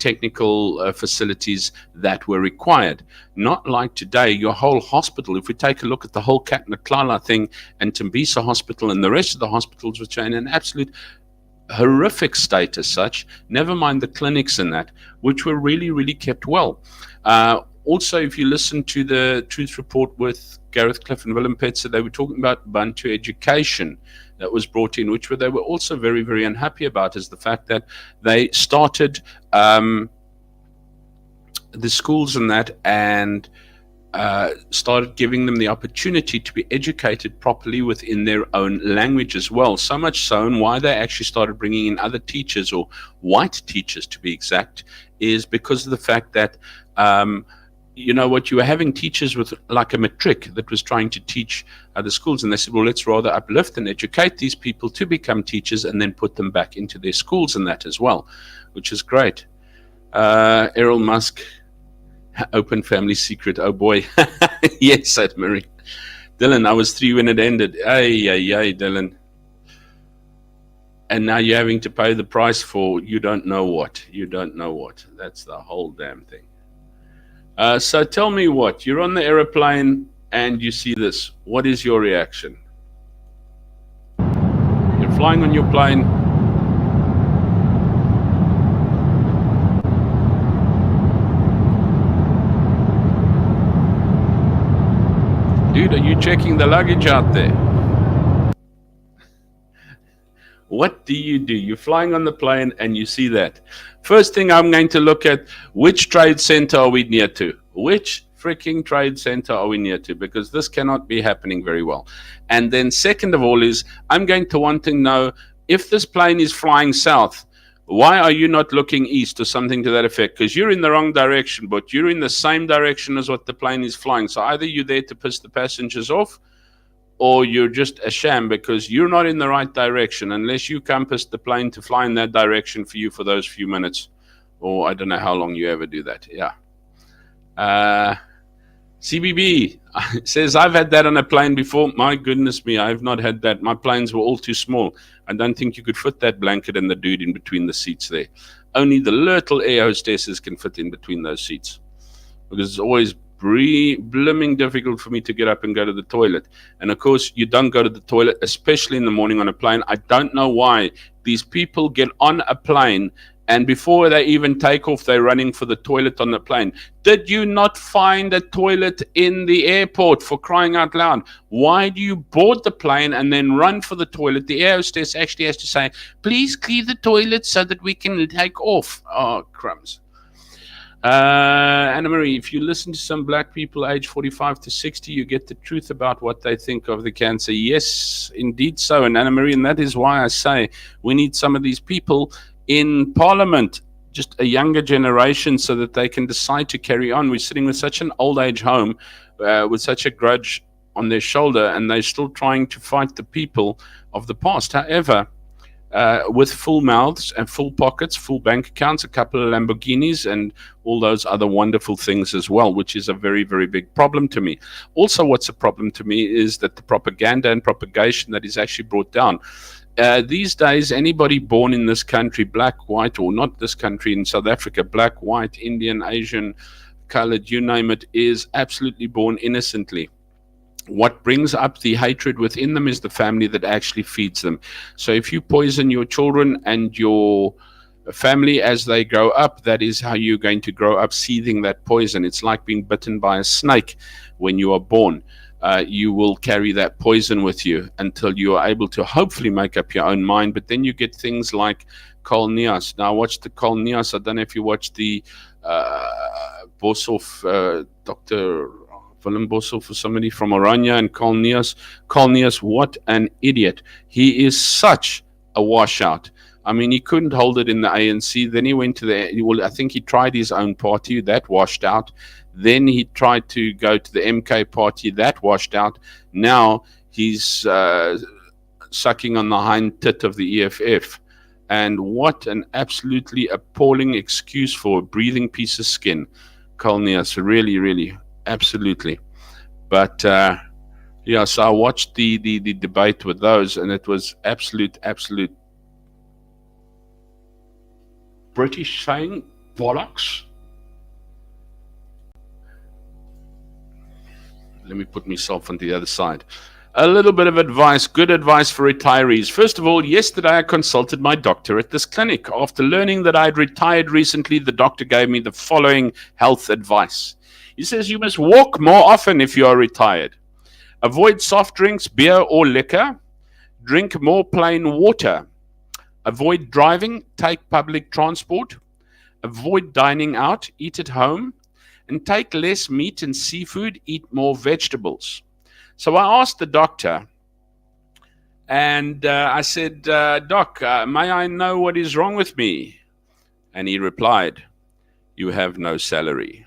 technical facilities that were required. Not like today, your whole hospital, if we take a look at the whole Katnaklala thing and Tembisa Hospital and the rest of the hospitals, which are in an absolute horrific state as such, never mind the clinics and that, which were really, really kept well. Also, if you listen to the Truth Report with Gareth Cliff and Willem Petzer, they were talking about Bantu education that was brought in, which they were also very, very unhappy about, is the fact that they started the schools and that, and started giving them the opportunity to be educated properly within their own language as well. So much so, and why they actually started bringing in other teachers, or white teachers to be exact, is because of the fact that you know what, you were having teachers with like a matric that was trying to teach other schools, and they said, well, let's rather uplift and educate these people to become teachers and then put them back into their schools and that as well, which is great. Errol Musk, open family secret, oh boy. Yes, said Marie. Dylan, I was 3 when it ended. Ay, Dylan. And now you're having to pay the price for you don't know what. You don't know what. That's the whole damn thing. So tell me, what, you're on the aeroplane and you see this. What is your reaction? You're flying on your plane. Dude, are you checking the luggage out there? What do? You're flying on the plane and you see that. First thing I'm going to look at, which trade center are we near to? Which freaking trade center are we near to? Because this cannot be happening very well. And then second of all is, I'm going to want to know, if this plane is flying south, why are you not looking east or something to that effect? Because you're in the wrong direction, but you're in the same direction as what the plane is flying. So either you're there to piss the passengers off, or you're just a sham, because you're not in the right direction unless you compassed the plane to fly in that direction for you for those few minutes, or I don't know how long you ever do that. Yeah. CBB says, I've had that on a plane before. My goodness me, I've not had that. My planes were all too small. I don't think you could fit that blanket and the dude in between the seats there. Only the little air hostesses can fit in between those seats, because it's always blooming difficult for me to get up and go to the toilet. And of course, you don't go to the toilet, especially in the morning on a plane. I don't know why these people get on a plane And before they even take off, they're running for the toilet on the plane. Did you not find a toilet in the airport, for crying out loud? Why do you board the plane and then run for the toilet? The air hostess actually has to say, please clear the toilet so that we can take off. Oh, crumbs. Anna Marie, if you listen to some black people aged 45 to 60, you get the truth about what they think of the cancer. Yes, indeed so. And Anna Marie, and that is why I say we need some of these people in Parliament, just a younger generation, so that they can decide to carry on. We're sitting with such an old age home with such a grudge on their shoulder, and they're still trying to fight the people of the past. However, with full mouths and full pockets, full bank accounts, a couple of Lamborghinis, and all those other wonderful things as well, which is a very, very big problem to me. Also, what's a problem to me is that the propaganda and propagation that is actually brought down. These days, anybody born in this country, black, white, or not this country, in South Africa, black, white, Indian, Asian, colored, you name it, is absolutely born innocently. What brings up the hatred within them is the family that actually feeds them. So if you poison your children and your family as they grow up, that is how you're going to grow up, seething that poison. It's like being bitten by a snake when you are born. You will carry that poison with you until you are able to hopefully make up your own mind. But then you get things like Kolnias. Now, watch the Kolnias. I don't know if you watch the Boshoff, Dr. Willem Boshoff, or somebody from Oranje, and Kolnias. Kolnias, what an idiot. He is such a washout. I mean, he couldn't hold it in the ANC. Then he went to I think he tried his own party. That washed out. Then he tried to go to the MK party. That washed out. Now he's sucking on the hind tit of the EFF. And what an absolutely appalling excuse for a breathing piece of skin. Kolnias, really, really, absolutely. But yeah, so I watched the debate with those, and it was absolute British saying bollocks. Let me put myself on the other side. A little bit of advice, good advice for retirees. First of all, yesterday I consulted my doctor at this clinic. After learning that I had retired recently, the doctor gave me the following health advice. He says you must walk more often if you are retired. Avoid soft drinks, beer or liquor. Drink more plain water. Avoid driving, take public transport. Avoid dining out, eat at home. And take less meat and seafood, eat more vegetables. So I asked the doctor, and I said, Doc, may I know what is wrong with me? And he replied, you have no salary.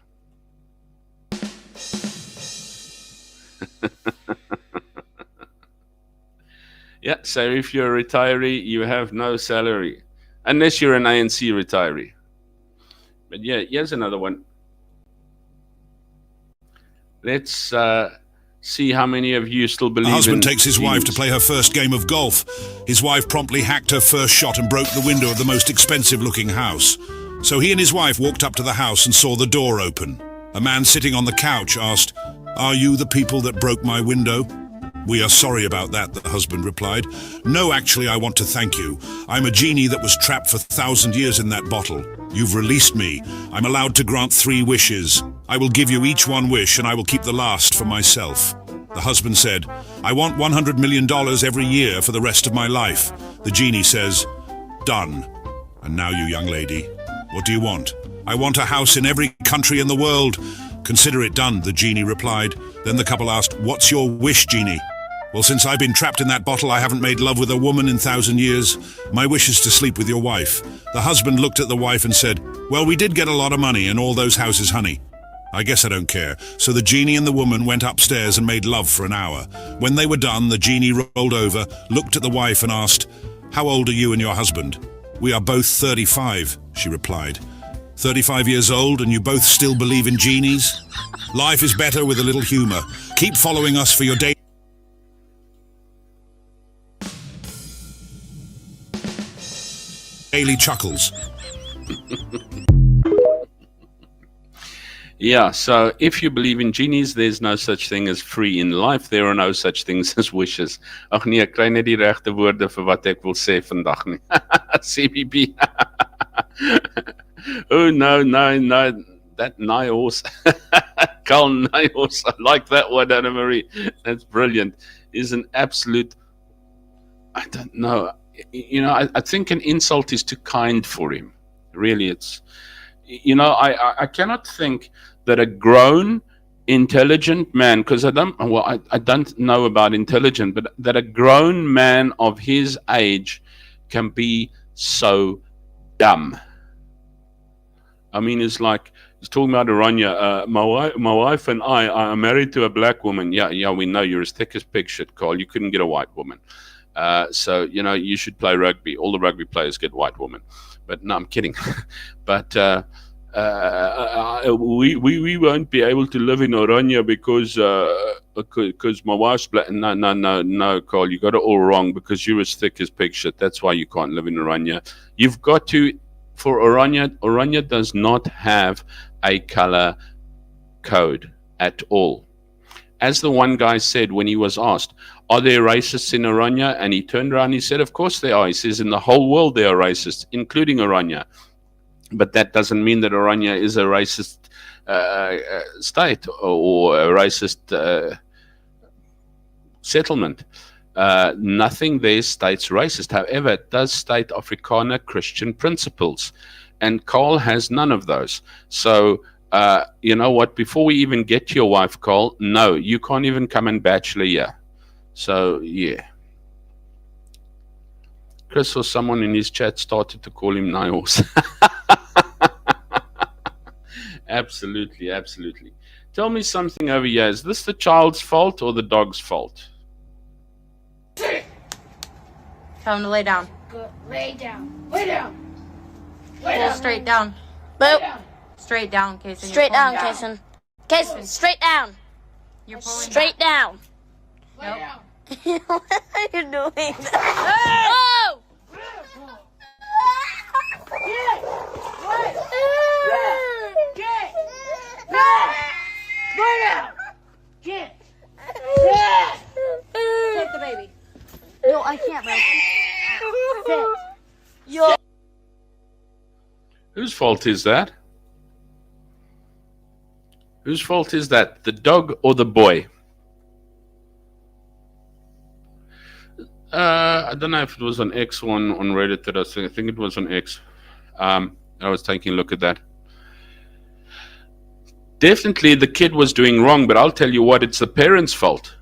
Yeah, so if you're a retiree, you have no salary, unless you're an ANC retiree. But yeah, here's another one. Let's see how many of you still believe in... A husband takes his wife to play her first game of golf. His wife promptly hacked her first shot and broke the window of the most expensive-looking house. So he and his wife walked up to the house and saw the door open. A man sitting on the couch asked, "Are you the people that broke my window?" "We are sorry about that," the husband replied. "No, actually, I want to thank you. I'm a genie that was trapped for 1,000 years in that bottle. You've released me. I'm allowed to grant 3 wishes. I will give you each one wish, and I will keep the last for myself." The husband said, "I want $100 million every year for the rest of my life." The genie says, "Done. And now, you young lady, what do you want?" "I want a house in every country in the world." "Consider it done," the genie replied. Then the couple asked, "What's your wish, genie?" "Well, since I've been trapped in that bottle, I haven't made love with a woman in 1,000 years. My wish is to sleep with your wife." The husband looked at the wife and said, "Well, we did get a lot of money and all those houses honey. I guess I don't care." So the genie and the woman went upstairs and made love for an hour. When they were done, the genie rolled over, looked at the wife and asked, "How old are you and your husband?" "We are both 35, she replied. 35 years old and you both still believe in genies? Life is better with a little humor. Keep following us for your daily chuckles. Yeah, so if you believe in genies, there's no such thing as free in life. There are no such things as wishes. Ag nee, ek kry net die regte woorde vir wat ek wil sê vandag nie. CBB. Oh, no, no, no. That nigh horse. Carl nigh horse. I like that one, Anna Marie. That's brilliant. Is an absolute, I don't know. I think an insult is too kind for him. Really, it's, I cannot think that a grown, intelligent man, because I don't know about intelligent, but that a grown man of his age can be so dumb. I mean, it's like he's talking about Aranya. My wife and I are married to a black woman. Yeah, we know you're as thick as pig shit, Carl. You couldn't get a white woman. So you should play rugby. All the rugby players get white women. But no, I'm kidding. But we won't be able to live in Oranje because my wife's black. No, Carl, you got it all wrong because you're as thick as pig shit. That's why you can't live in Oranje. You've got to. For Oranje does not have a color code at all. As the one guy said when he was asked, are there racists in Oranje? And he turned around and he said, of course there are. He says, in the whole world there are racists, including Oranje. But that doesn't mean that Oranje is a racist state or a racist settlement. Nothing there states racist. However, it does state Afrikaner Christian principles. And Carl has none of those. So, you know what? Before we even get to your wife, Carl, no, you can't even come and bachelor here. So, yeah. Chris or someone in his chat started to call him Niles. Absolutely, absolutely. Tell me something over here. Is this the child's fault or the dog's fault? Tell him to lay down. Good. Lay down. Lay down. Pull straight down. Boop. Straight down, Kason. Straight down, Kason. Kason, straight down. You're pulling Straight down. Lay down. What are you doing? Oh! Take the baby. No, I can't, man. Yo. Whose fault is that? Whose fault is that? The dog or the boy? I don't know if it was on X or on Reddit that I think it was on X. I was taking a look at that. Definitely the kid was doing wrong, but I'll tell you what, it's the parents' fault.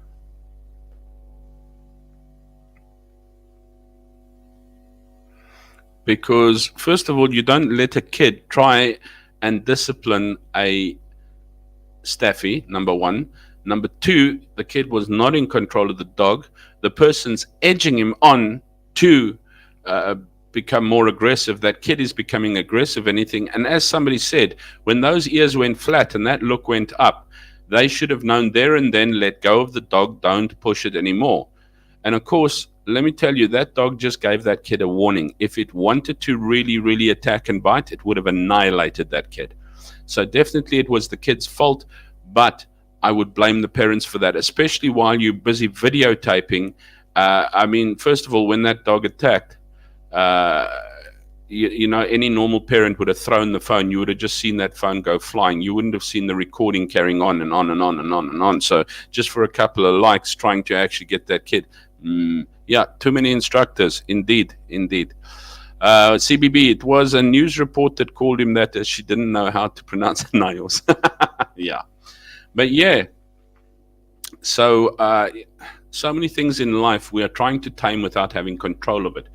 Because, first of all, you don't let a kid try and discipline a staffy, number one. Number two, the kid was not in control of the dog. The person's edging him on to become more aggressive. That kid is becoming aggressive, anything. And as somebody said, when those ears went flat and that look went up, they should have known there and then, let go of the dog, don't push it anymore. And of course, let me tell you, that dog just gave that kid a warning. If it wanted to really, really attack and bite, it would have annihilated that kid. So definitely it was the kid's fault, but I would blame the parents for that, especially while you're busy videotaping. I mean, first of all, when that dog attacked, you know, any normal parent would have thrown the phone. You would have just seen that phone go flying. You wouldn't have seen the recording carrying on and on and on and on and on. So just for a couple of likes trying to actually get that kid. Yeah, too many instructors. Indeed. CBB, it was a news report that called him that as she didn't know how to pronounce Niles. Yeah. But yeah, so many things in life we are trying to tame without having control of it.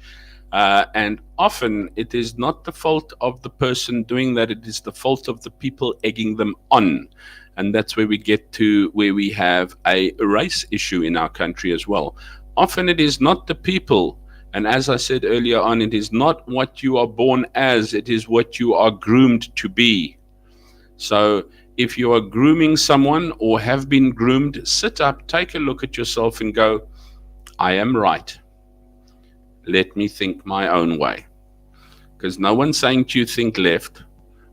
And often it is not the fault of the person doing that, it is the fault of the people egging them on. And that's where we get to where we have a race issue in our country as well. Often it is not the people, and as I said earlier on, it is not what you are born as, it is what you are groomed to be. So if you are grooming someone or have been groomed, sit up, take a look at yourself and go, I am right. Let me think my own way. Because no one's saying to you think left.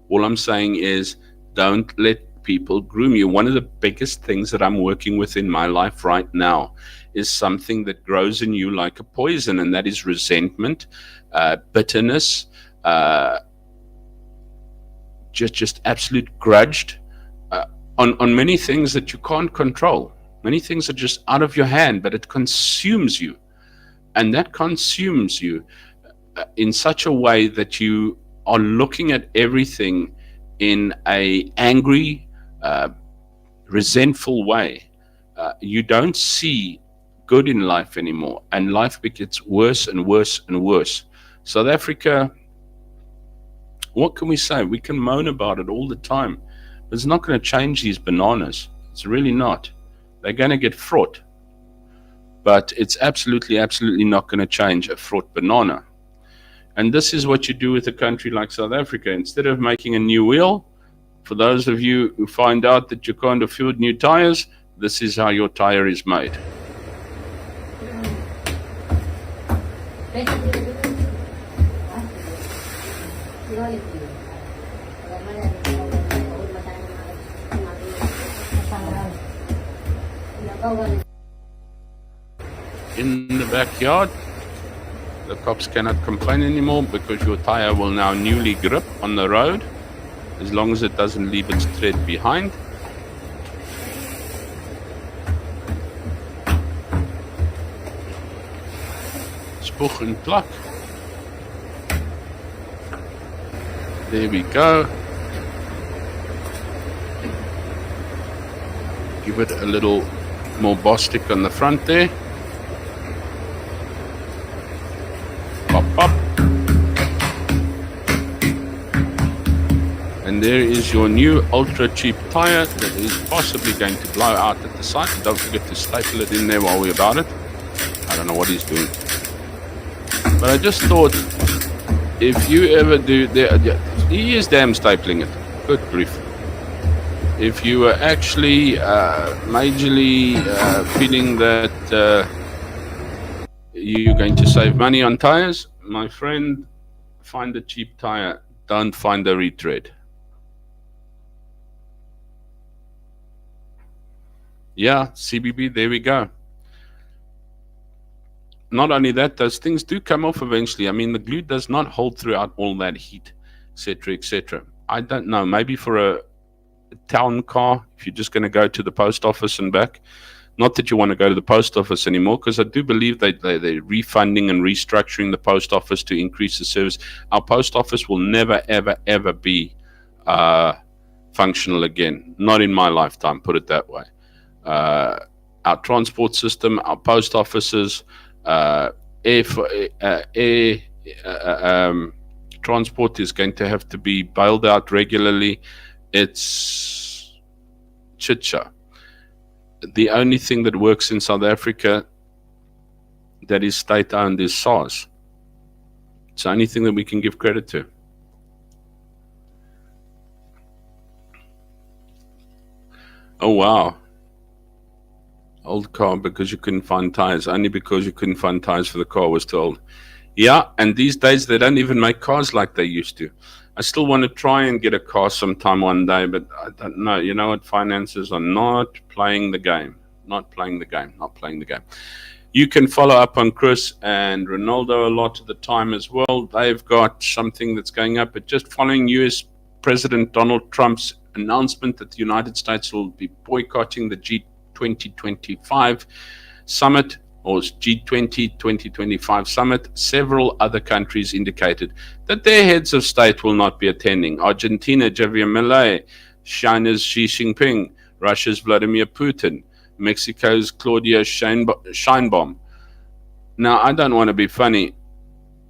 All I'm saying is don't let people groom you. One of the biggest things that I'm working with in my life right now is something that grows in you like a poison, and that is resentment, bitterness, just absolute grudged on many things that you can't control. Many things are just out of your hand, but it consumes you. And that consumes you in such a way that you are looking at everything in a angry, resentful way. You don't see good in life anymore, and life gets worse and worse and worse. South Africa, what can we say? We can moan about it all the time. But it's not going to change these bananas. It's really not. They're going to get fraught. But it's absolutely, absolutely not going to change a fraught banana. And this is what you do with a country like South Africa. Instead of making a new wheel, for those of you who find out that you can't afford new tires, this is how your tire is made. In the backyard, the cops cannot complain anymore because your tire will now newly grip on the road as long as it doesn't leave its tread behind. Spoeg and plak. There we go. Give it a little more bostic on the front there. Pop, pop. And there is your new ultra cheap tire that is possibly going to blow out at the side. Don't forget to staple it in there while we're about it. I don't know what he's doing. But I just thought, if you ever do, he is damn stapling it. Good grief. If you are actually majorly feeling that you're going to save money on tires, my friend, find a cheap tire. Don't find a retread. Yeah, CBB, there we go. Not only that, those things do come off eventually. I mean, the glue does not hold throughout all that heat, etc., etc. I don't know. Maybe for a town car, if you're just going to go to the post office and back. Not that you want to go to the post office anymore, because I do believe they're refunding and restructuring the post office to increase the service. Our post office will never, ever, ever be functional again. Not in my lifetime, put it that way. Our transport system, our post offices, air transport is going to have to be bailed out regularly. It's chit-chat. The only thing that works in South Africa that is state-owned is SARS. It's the only thing that we can give credit to. Oh, wow. Old car because you couldn't find tires. Only because you couldn't find tires for the car was too old. Yeah, and these days they don't even make cars like they used to. I still want to try and get a car sometime one day, but I don't know. You know what? Finances are not playing the game. Not playing the game. Not playing the game. You can follow up on Chris and Renaldo a lot of the time as well. They've got something that's going up. But just following US President Donald Trump's announcement that the United States will be boycotting the G2025 summit, or G20 2025 summit, several other countries indicated that their heads of state will not be attending. Argentina, Javier Milei; China's Xi Jinping; Russia's Vladimir Putin; Mexico's Claudia Sheinbaum. Now, I don't want to be funny.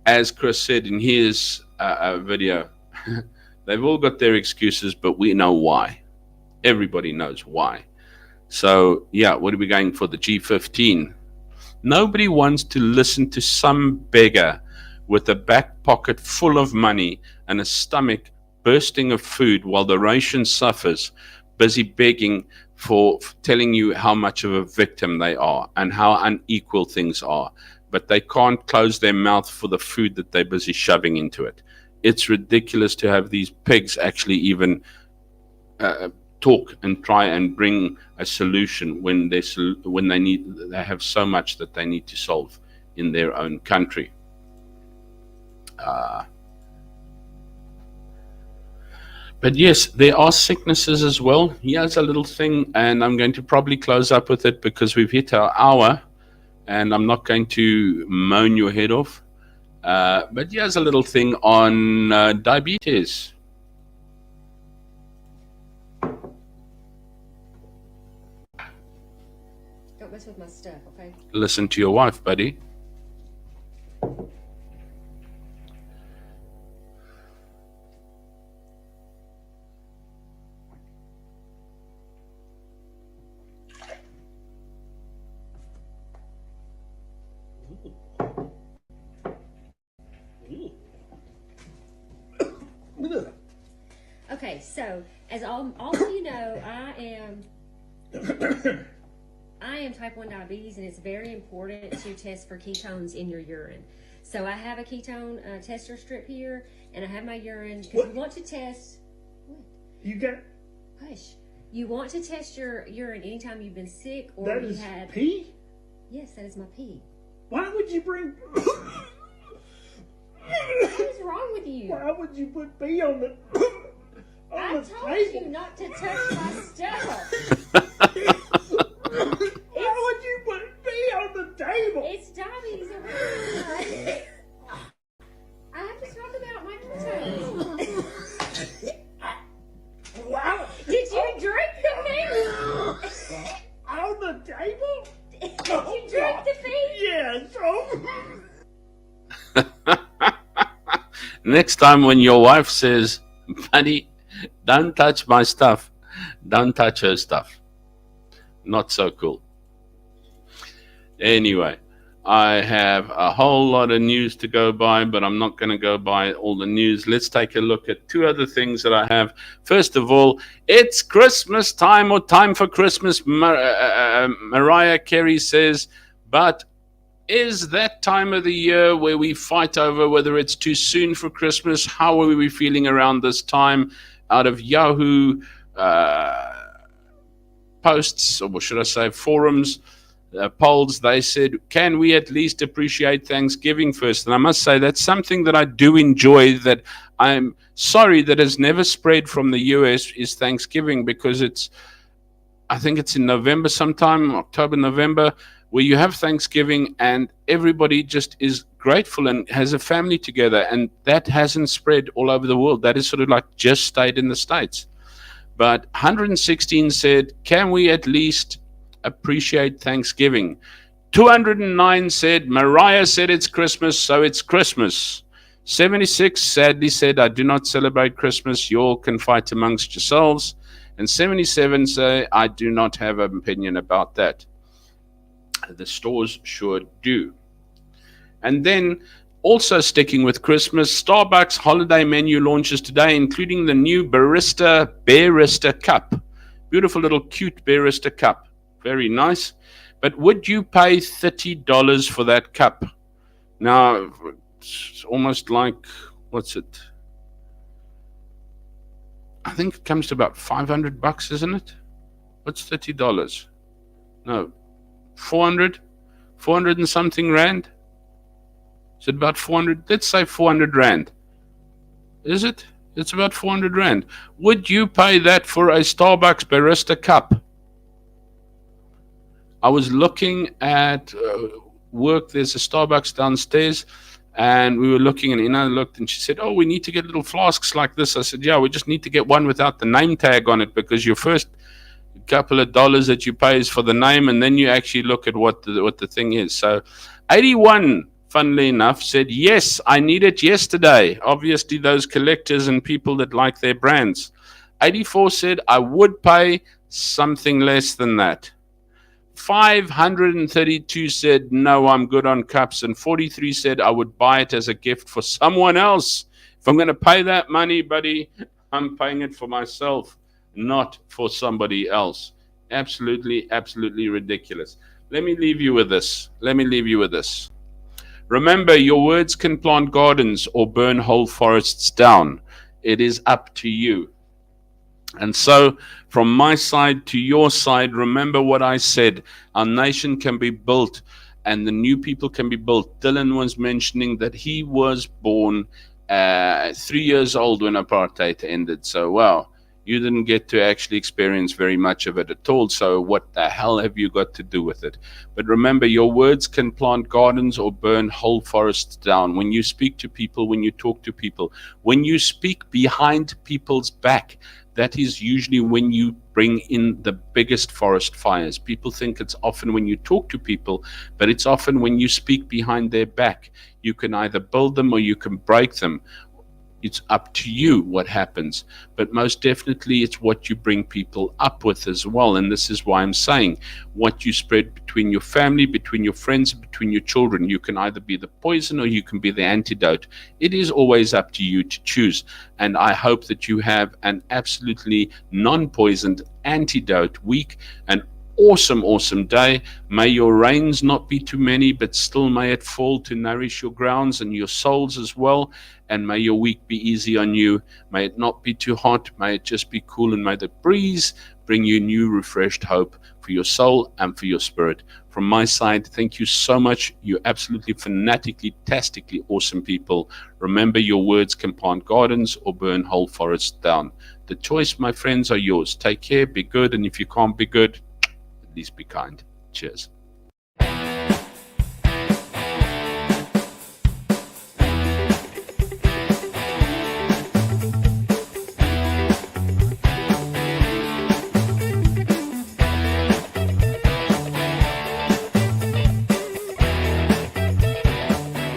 As Chris said in his video, they've all got their excuses, but we know why. Everybody knows why. So, yeah, what are we going for? The G15? Nobody wants to listen to some beggar with a back pocket full of money and a stomach bursting of food while the nation suffers, busy begging for telling you how much of a victim they are and how unequal things are. But they can't close their mouth for the food that they're busy shoving into it. It's ridiculous to have these pigs actually even talk and try and bring a solution when they have so much that they need to solve in their own country. But But yes, there are sicknesses as well. Here's a little thing, and I'm going to probably close up with it because we've hit our hour, and I'm not going to moan your head off. But here's a little thing on diabetes. Don't mess with my stuff, okay? Listen to your wife, buddy. Okay, so as all of you know, I am type 1 diabetes, and it's very important to test for ketones in your urine. So I have a ketone tester strip here, and I have my urine because you want to test. What? You got Hush. You want to test your urine anytime you've been sick or that you is had. pee? Yes, that is my pee. Why would you bring? What is wrong with you? Why would you put pee on the? I on the told table? you not to touch my stuff. Why would you put pee on the table? It's diabetes around. I have to talk about my ketones. Wow. Did you drink the pee? On the table? Did you drink the pee? Yes. Oh. Next time when your wife says, buddy, don't touch my stuff, don't touch her stuff. Not so cool. Anyway, I have a whole lot of news to go by, but I'm not going to go by all the news. Let's take a look at two other things that I have. First of all, it's Christmas time, or time for Christmas. Mariah Carey says, but is that time of the year where we fight over whether it's too soon for Christmas? How are we feeling around this time? Out of Yahoo posts, or should I say forums, polls, they said, can we at least appreciate Thanksgiving first? And I must say that's something that I do enjoy, that I'm sorry that has never spread from the US, is Thanksgiving, because I think it's in November sometime, October, November, where you have Thanksgiving and everybody just is grateful and has a family together, and that hasn't spread all over the world. That is sort of like just stayed in the States. But 116 said, can we at least appreciate Thanksgiving? 209 said, Mariah said it's Christmas, so it's Christmas. 76 sadly said, I do not celebrate Christmas. You all can fight amongst yourselves. And 77 say, I do not have an opinion about that. The stores sure do. And then, also sticking with Christmas, Starbucks holiday menu launches today, including the new Barista Cup. Beautiful little cute Barista Cup. Very nice. But would you pay $30 for that cup? Now, it's almost like, what's it? I think it comes to about $500, isn't it? What's $30? No, 400 and something rand. Is it about 400? Let's say 400 rand. Is it? It's about 400 rand. Would you pay that for a Starbucks Barista Cup? I was looking at work. There's a Starbucks downstairs, and we were looking, and Ina looked, and she said, oh, we need to get little flasks like this. I said, yeah, we just need to get one without the name tag on it, because your first couple of dollars that you pay is for the name, and then you actually look at what the thing is. So 81, funnily enough, said, yes, I need it yesterday. Obviously, those collectors and people that like their brands. 84 said, I would pay something less than that. 532 said, no, I'm good on cups. And 43 said, I would buy it as a gift for someone else. If I'm going to pay that money, buddy, I'm paying it for myself, not for somebody else. Absolutely, absolutely ridiculous. Let me leave you with this. Remember, your words can plant gardens or burn whole forests down. It is up to you. And so, from my side to your side, remember what I said. Our nation can be built, and the new people can be built. Dylan was mentioning that he was born 3 years old when apartheid ended. So, wow, you didn't get to actually experience very much of it at all. So what the hell have you got to do with it? But remember, your words can plant gardens or burn whole forests down. When you speak to people, when you talk to people, when you speak behind people's back, that is usually when you bring in the biggest forest fires. People think it's often when you talk to people, but it's often when you speak behind their back. You can either build them or you can break them. It's up to you what happens, but most definitely it's what you bring people up with as well. And this is why I'm saying what you spread between your family, between your friends, between your children. You can either be the poison or you can be the antidote. It is always up to you to choose. And I hope that you have an absolutely non-poisoned antidote week, and awesome day. May your rains not be too many, but still may it fall to nourish your grounds and your souls as well. And may your week be easy on you. May it not be too hot. May it just be cool, and may the breeze bring you new refreshed hope for your soul and for your spirit. From my side, thank you so much. You're absolutely fanatically, tastically awesome people. Remember, your words can plant gardens or burn whole forests down. The choice, my friends, are yours. Take care, be good, and if you can't be good, at least be kind. Cheers.